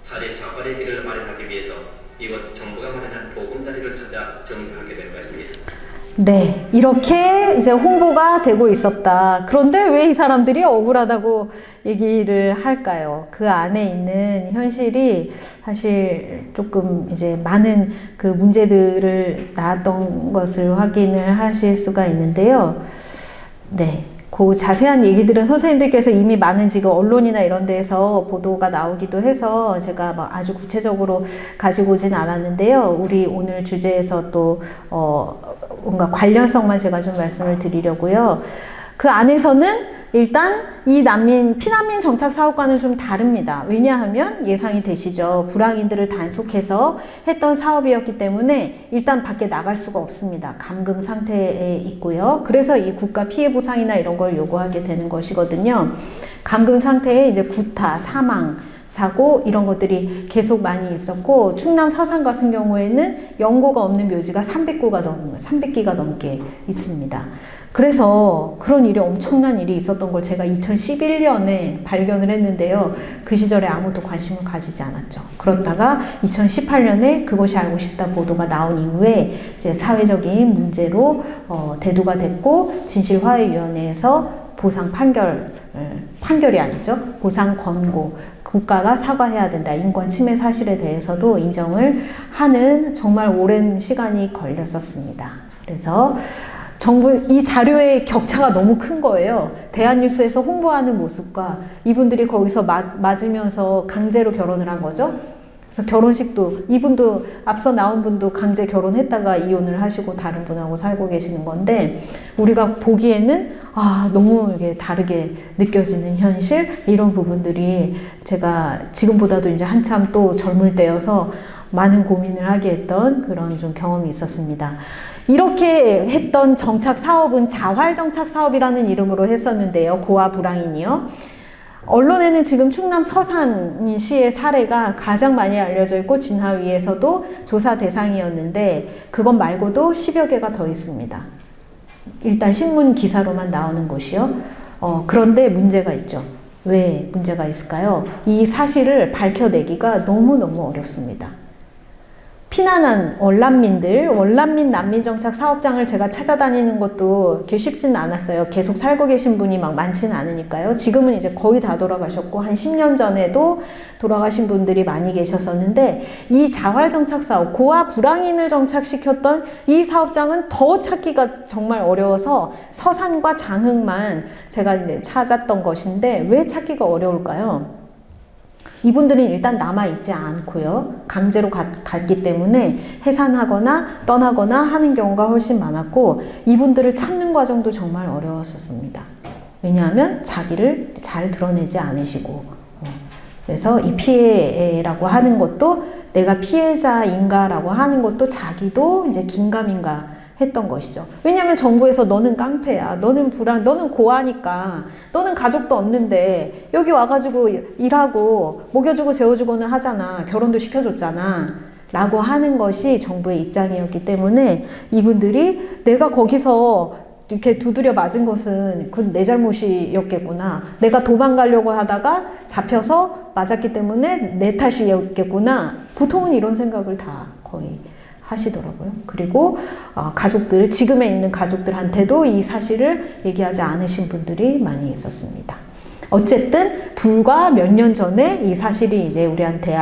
자립 자활의 길을 마련하기 위해서 이곳 정부가 마련한 보금자리를 찾아 정교하게 된 것입니다. 네, 이렇게 이제 홍보가 되고 있었다. 그런데 왜 이 사람들이 억울하다고 얘기를 할까요? 그 안에 있는 현실이 사실 조금 이제 많은 그 문제들을 낳았던 것을 확인을 하실 수가 있는데요. 네. 그 자세한 얘기들은 선생님들께서 이미 많은 지금 언론이나 이런 데에서 보도가 나오기도 해서 제가 막 아주 구체적으로 가지고 오진 않았는데요. 우리 오늘 주제에서 또 뭔가 관련성만 제가 좀 말씀을 드리려고요. 그 안에서는 일단 이 피난민 정착 사업과는 좀 다릅니다. 왜냐하면 예상이 되시죠. 불황인들을 단속해서 했던 사업이었기 때문에 일단 밖에 나갈 수가 없습니다. 감금 상태에 있고요. 그래서 이 국가 피해 보상이나 이런 걸 요구하게 되는 것이거든요. 감금 상태에 이제 구타, 사망, 사고 이런 것들이 계속 많이 있었고 충남 서산 같은 경우에는 연고가 없는 묘지가 300기가 넘게 있습니다. 그래서 그런 일이 엄청난 일이 있었던 걸 제가 2011년에 발견을 했는데요. 그 시절에 아무도 관심을 가지지 않았죠. 그렇다가 2018년에 그것이 알고 싶다 보도가 나온 이후에 이제 사회적인 문제로 대두가 됐고 진실화해위원회에서 보상 판결이 아니죠. 보상 권고, 국가가 사과해야 된다. 인권 침해 사실에 대해서도 인정을 하는 정말 오랜 시간이 걸렸었습니다. 그래서 이 자료의 격차가 너무 큰 거예요. 대한뉴스에서 홍보하는 모습과 이분들이 거기서 맞으면서 강제로 결혼을 한 거죠. 그래서 결혼식도 이분도 앞서 나온 분도 강제 결혼했다가 이혼을 하시고 다른 분하고 살고 계시는 건데 우리가 보기에는 너무 이게 다르게 느껴지는 현실 이런 부분들이 제가 지금보다도 이제 한참 또 젊을 때여서 많은 고민을 하게 했던 그런 좀 경험이 있었습니다. 이렇게 했던 정착 사업은 자활정착 사업이라는 이름으로 했었는데요. 고아 불황인이요. 언론에는 지금 충남 서산시의 사례가 가장 많이 알려져 있고 진화위에서도 조사 대상이었는데 그것 말고도 10여 개가 더 있습니다. 일단 신문 기사로만 나오는 곳이요. 그런데 문제가 있죠. 왜 문제가 있을까요? 이 사실을 밝혀내기가 너무너무 어렵습니다. 피난한 원난민 난민 정착 사업장을 제가 찾아다니는 것도 그렇게 쉽지는 않았어요. 계속 살고 계신 분이 막 많지는 않으니까요. 지금은 이제 거의 다 돌아가셨고 한 10년 전에도 돌아가신 분들이 많이 계셨었는데 이 자활 정착 사업, 고아 불황인을 정착시켰던 이 사업장은 더 찾기가 정말 어려워서 서산과 장흥만 제가 이제 찾았던 것인데 왜 찾기가 어려울까요? 이분들은 일단 남아있지 않고요. 강제로 갔기 때문에 해산하거나 떠나거나 하는 경우가 훨씬 많았고 이분들을 찾는 과정도 정말 어려웠었습니다. 왜냐하면 자기를 잘 드러내지 않으시고, 그래서 이 피해라고 하는 것도 내가 피해자인가라고 하는 것도 자기도 이제 긴가민가 했던 것이죠. 왜냐하면 정부에서 너는 깡패야, 너는 너는 고아니까, 너는 가족도 없는데 여기 와가지고 일하고 먹여주고 재워주고는 하잖아, 결혼도 시켜줬잖아 라고 하는 것이 정부의 입장이었기 때문에 이분들이 내가 거기서 이렇게 두드려 맞은 것은 그건 내 잘못이었겠구나, 내가 도망가려고 하다가 잡혀서 맞았기 때문에 내 탓이었겠구나, 보통은 이런 생각을 다 거의 하시더라고요. 그리고 가족들, 지금에 있는 가족들한테도 이 사실을 얘기하지 않으신 분들이 많이 있었습니다. 어쨌든 불과 몇 년 전에 이 사실이 이제 우리한테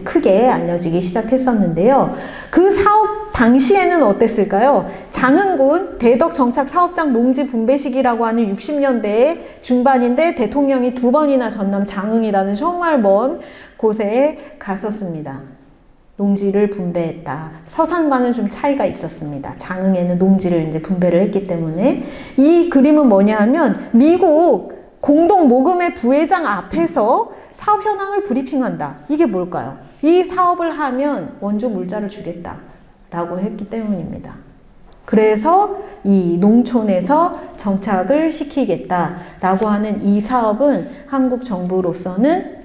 크게 알려지기 시작했었는데요. 그 사업 당시에는 어땠을까요? 장흥군 대덕정착 사업장 농지 분배 시기라고 하는 60년대 중반인데 대통령이 2번이나 전남 장흥이라는 정말 먼 곳에 갔었습니다. 농지를 분배했다. 서산과는 좀 차이가 있었습니다. 장흥에는 농지를 이제 분배를 했기 때문에. 이 그림은 뭐냐 하면 미국 공동 모금회 부회장 앞에서 사업 현황을 브리핑한다. 이게 뭘까요? 이 사업을 하면 원조 물자를 주겠다 라고 했기 때문입니다. 그래서 이 농촌에서 정착을 시키겠다라고 하는 이 사업은 한국 정부로서는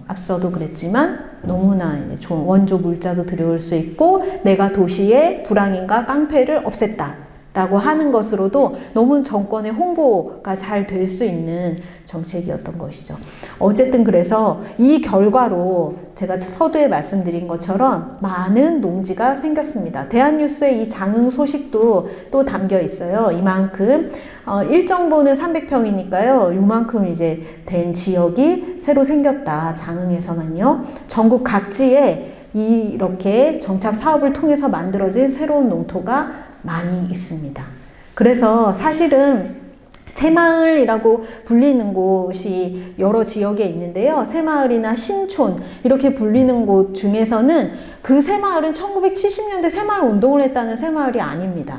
앞서도 그랬지만 너무나 좋은 원조 물자도 들여올 수 있고 내가 도시의 불황인과 깡패를 없앴다 라고 하는 것으로도 너무 정권의 홍보가 잘 될 수 있는 정책이었던 것이죠. 어쨌든 그래서 이 결과로 제가 서두에 말씀드린 것처럼 많은 농지가 생겼습니다. 대한뉴스에 이 장흥 소식도 또 담겨 있어요. 이만큼 일정부는 300평이니까요. 이만큼 이제 된 지역이 새로 생겼다. 장흥에서만요. 전국 각지에 이렇게 정착 사업을 통해서 만들어진 새로운 농토가 많이 있습니다. 그래서 사실은 새마을이라고 불리는 곳이 여러 지역에 있는데요. 새마을이나 신촌 이렇게 불리는 곳 중에서는 그 새마을은 1970년대 새마을 운동을 했다는 새마을이 아닙니다.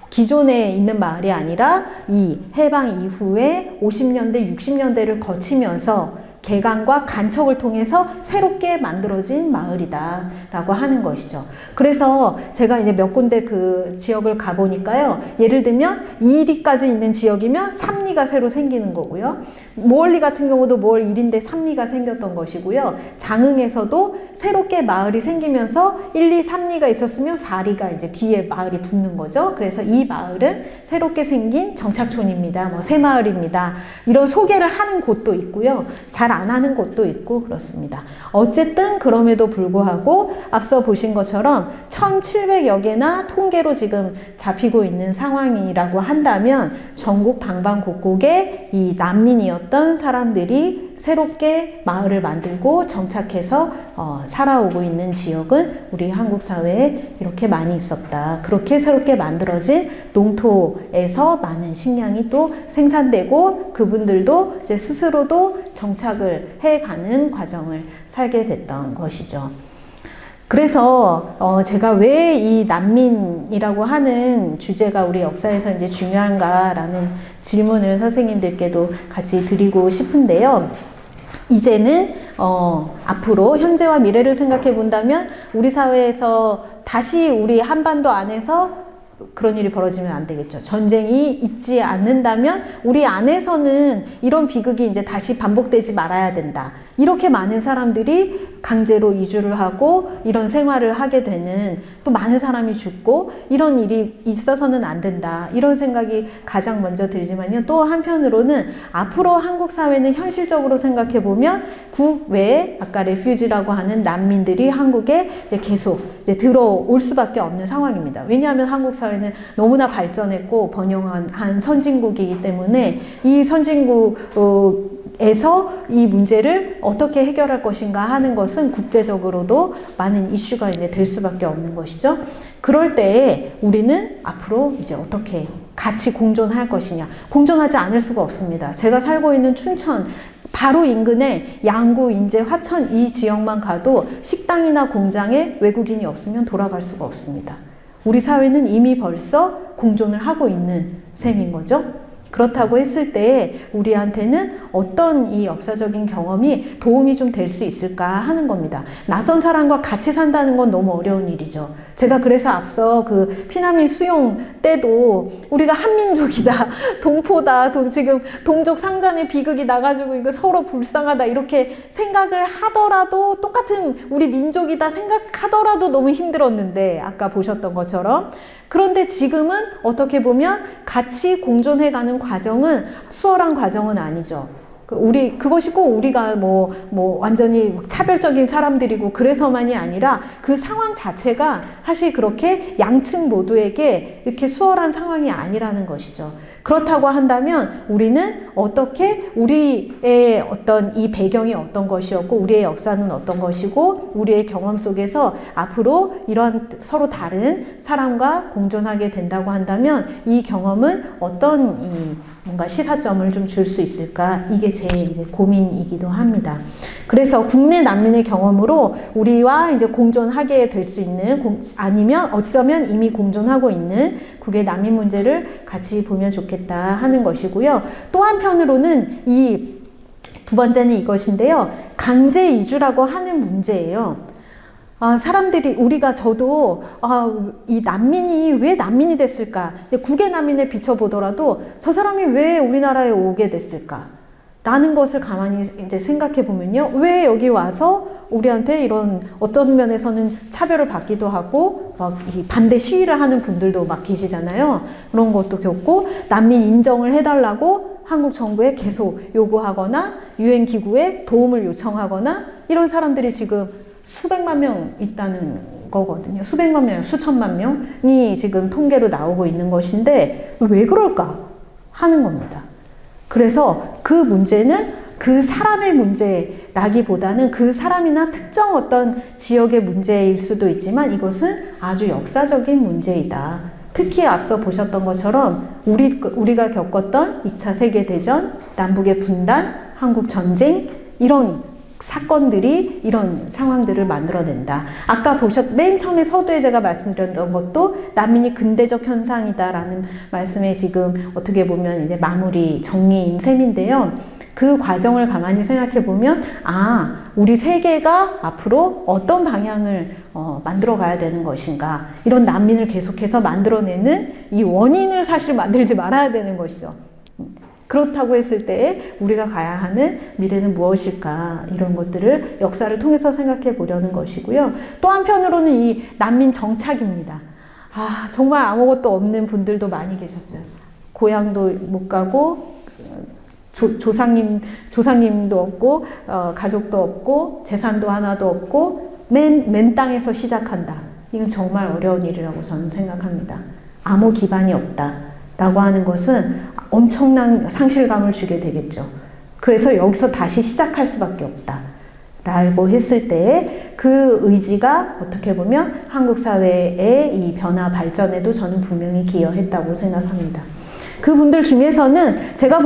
기존에 있는 마을이 아니라 이 해방 이후에 50년대, 60년대를 거치면서 개간과 간척을 통해서 새롭게 만들어진 마을이다 라고 하는 것이죠. 그래서 제가 이제 몇 군데 그 지역을 가보니까요. 예를 들면 2리까지 있는 지역이면 3리가 새로 생기는 거고요. 모월리 같은 경우도 모월 1인데 3리가 생겼던 것이고요. 장흥에서도 새롭게 마을이 생기면서 1, 2, 3리가 있었으면 4리가 이제 뒤에 마을이 붙는 거죠. 그래서 이 마을은 새롭게 생긴 정착촌입니다. 뭐 새마을입니다. 이런 소개를 하는 곳도 있고요. 잘 안 하는 곳도 있고 그렇습니다. 어쨌든 그럼에도 불구하고 앞서 보신 것처럼 1700여 개나 통계로 지금 잡히고 있는 상황이라고 한다면 전국 방방곡곡에 이 난민이었던 사람들이 새롭게 마을을 만들고 정착해서 살아오고 있는 지역은 우리 한국 사회에 이렇게 많이 있었다. 그렇게 새롭게 만들어진 농토에서 많은 식량이 또 생산되고 그분들도 이제 스스로도 정착을 해가는 과정을 살게 됐던 것이죠. 그래서 제가 왜 이 난민이라고 하는 주제가 우리 역사에서 이제 중요한가라는 질문을 선생님들께도 같이 드리고 싶은데요. 이제는 앞으로 현재와 미래를 생각해 본다면 우리 사회에서 다시 우리 한반도 안에서 그런 일이 벌어지면 안 되겠죠. 전쟁이 있지 않는다면 우리 안에서는 이런 비극이 이제 다시 반복되지 말아야 된다. 이렇게 많은 사람들이 강제로 이주를 하고 이런 생활을 하게 되는, 또 많은 사람이 죽고 이런 일이 있어서는 안 된다. 이런 생각이 가장 먼저 들지만요. 또 한편으로는 앞으로 한국 사회는 현실적으로 생각해 보면 국외에 아까 레퓨지라고 하는 난민들이 한국에 이제 계속 이제 들어올 수밖에 없는 상황입니다. 왜냐하면 한국 사회는 너무나 발전했고 번영한 선진국이기 때문에 이 선진국에서 이 문제를 어떻게 해결할 것인가 하는 것은 국제적으로도 많은 이슈가 이제 될 수밖에 없는 것이죠. 그럴 때에 우리는 앞으로 이제 어떻게 같이 공존할 것이냐. 공존하지 않을 수가 없습니다. 제가 살고 있는 춘천 바로 인근에 양구, 인제, 화천 이 지역만 가도 식당이나 공장에 외국인이 없으면 돌아갈 수가 없습니다. 우리 사회는 이미 벌써 공존을 하고 있는 셈인 거죠. 그렇다고 했을 때 우리한테는 어떤 이 역사적인 경험이 도움이 좀 될 수 있을까 하는 겁니다. 낯선 사람과 같이 산다는 건 너무 어려운 일이죠. 제가 그래서 앞서 그 피난민 수용 때도 우리가 한민족이다, 동포다, 지금 동족 상잔의 비극이 나가지고 이거 서로 불쌍하다 이렇게 생각을 하더라도 똑같은 우리 민족이다 생각하더라도 너무 힘들었는데 아까 보셨던 것처럼 그런데 지금은 어떻게 보면 같이 공존해가는 과정은 수월한 과정은 아니죠. 그것이 꼭 우리가 완전히 차별적인 사람들이고 그래서만이 아니라 그 상황 자체가 사실 그렇게 양측 모두에게 이렇게 수월한 상황이 아니라는 것이죠. 그렇다고 한다면 우리는 어떻게 우리의 어떤 이 배경이 어떤 것이었고 우리의 역사는 어떤 것이고 우리의 경험 속에서 앞으로 이러한 서로 다른 사람과 공존하게 된다고 한다면 이 경험은 어떤 뭔가 시사점을 좀 줄 수 있을까? 이게 제 이제 고민이기도 합니다. 그래서 국내 난민의 경험으로 우리와 이제 공존하게 될 수 있는, 아니면 어쩌면 이미 공존하고 있는 국외 난민 문제를 같이 보면 좋겠다 하는 것이고요. 또 한편으로는 이 두 번째는 이것인데요. 강제 이주라고 하는 문제예요. 저도, 이 난민이 왜 난민이 됐을까? 국외 난민을 비춰보더라도 저 사람이 왜 우리나라에 오게 됐을까? 라는 것을 가만히 이제 생각해 보면요. 왜 여기 와서 우리한테 이런 어떤 면에서는 차별을 받기도 하고, 이 반대 시위를 하는 분들도 막 계시잖아요. 그런 것도 겪고, 난민 인정을 해달라고 한국 정부에 계속 요구하거나, 유엔 기구에 도움을 요청하거나, 이런 사람들이 지금 수백만 명 있다는 거거든요. 수백만 명, 수천만 명이 지금 통계로 나오고 있는 것인데 왜 그럴까 하는 겁니다. 그래서 그 문제는 그 사람의 문제라기보다는 그 사람이나 특정 어떤 지역의 문제일 수도 있지만 이것은 아주 역사적인 문제이다. 특히 앞서 보셨던 것처럼 우리가 겪었던 2차 세계대전, 남북의 분단, 한국 전쟁 이런 사건들이 이런 상황들을 만들어낸다. 아까 맨 처음에 서두에 제가 말씀드렸던 것도 난민이 근대적 현상이다라는 말씀에 지금 어떻게 보면 이제 마무리 정리인 셈인데요. 그 과정을 가만히 생각해 보면 우리 세계가 앞으로 어떤 방향을 만들어 가야 되는 것인가, 이런 난민을 계속해서 만들어내는 이 원인을 사실 만들지 말아야 되는 것이죠. 그렇다고 했을 때 우리가 가야 하는 미래는 무엇일까, 이런 것들을 역사를 통해서 생각해 보려는 것이고요. 또 한편으로는 이 난민 정착입니다. 정말 아무것도 없는 분들도 많이 계셨어요. 고향도 못 가고 조상님도 없고 가족도 없고 재산도 하나도 없고 맨 땅에서 시작한다. 이건 정말 어려운 일이라고 저는 생각합니다. 아무 기반이 없다라고 하는 것은 엄청난 상실감을 주게 되겠죠. 그래서 여기서 다시 시작할 수밖에 없다 라고 했을 때 그 의지가 어떻게 보면 한국 사회의 이 변화 발전에도 저는 분명히 기여했다고 생각합니다. 그분들 중에서는 제가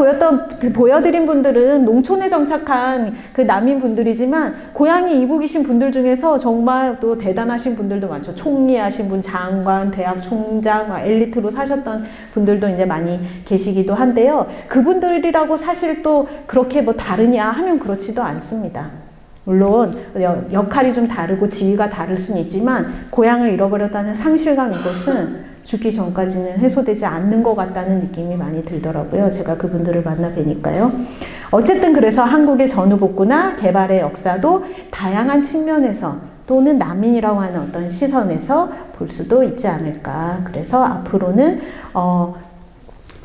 보여드린 분들은 농촌에 정착한 그 난민분들이지만 고향이 이북이신 분들 중에서 정말 또 대단하신 분들도 많죠. 총리하신 분, 장관, 대학 총장, 엘리트로 사셨던 분들도 이제 많이 계시기도 한데요. 그분들이라고 사실 또 그렇게 다르냐 하면 그렇지도 않습니다. 물론 역할이 좀 다르고 지위가 다를 수는 있지만 고향을 잃어버렸다는 상실감, 이것은 죽기 전까지는 해소되지 않는 것 같다는 느낌이 많이 들더라고요. 제가 그분들을 만나 뵈니까요. 어쨌든 그래서 한국의 전후복구나 개발의 역사도 다양한 측면에서 또는 난민이라고 하는 어떤 시선에서 볼 수도 있지 않을까. 그래서 앞으로는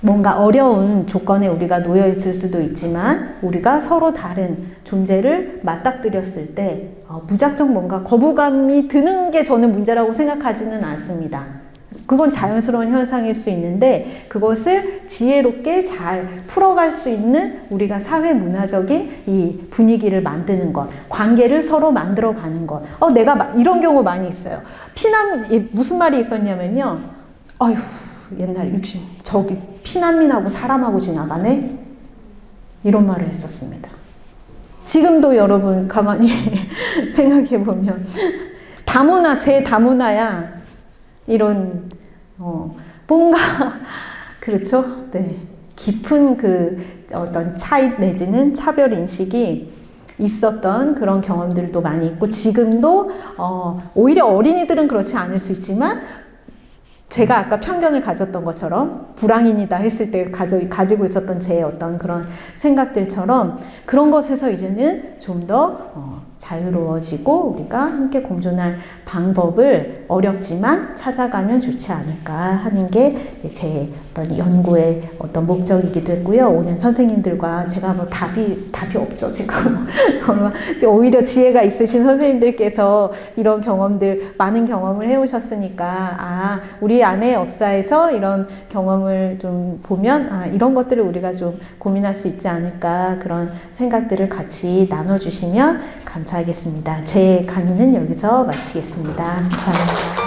뭔가 어려운 조건에 우리가 놓여 있을 수도 있지만 우리가 서로 다른 존재를 맞닥뜨렸을 때 무작정 뭔가 거부감이 드는 게 저는 문제라고 생각하지는 않습니다. 그건 자연스러운 현상일 수 있는데 그것을 지혜롭게 잘 풀어갈 수 있는 우리가 사회 문화적인 이 분위기를 만드는 것, 관계를 서로 만들어가는 것. 내가 이런 경우 많이 있어요. 무슨 말이 있었냐면요. 옛날에 저기 피난민하고 사람하고 지나가네? 이런 말을 했었습니다. 지금도 여러분 가만히 생각해 보면 제 다문화야. 이런 뭔가 그렇죠? 네. 깊은 그 어떤 차이 내지는 차별 인식이 있었던 그런 경험들도 많이 있고, 지금도 오히려 어린이들은 그렇지 않을 수 있지만 제가 아까 편견을 가졌던 것처럼 불황인이다 했을 때 가지고 있었던 제 어떤 그런 생각들처럼 그런 것에서 이제는 좀 더 자유로워지고 우리가 함께 공존할 방법을 어렵지만 찾아가면 좋지 않을까 하는 게 제 어떤 연구의 어떤 목적이기도 했고요. 오늘 선생님들과 제가 뭐 답이 없죠. 제가 뭐 오히려 지혜가 있으신 선생님들께서 이런 경험들, 많은 경험을 해오셨으니까, 우리 안의 역사에서 이런 경험을 좀 보면, 이런 것들을 우리가 좀 고민할 수 있지 않을까, 그런 생각들을 같이 나눠주시면 감사하겠습니다. 제 강의는 여기서 마치겠습니다. 감사합니다.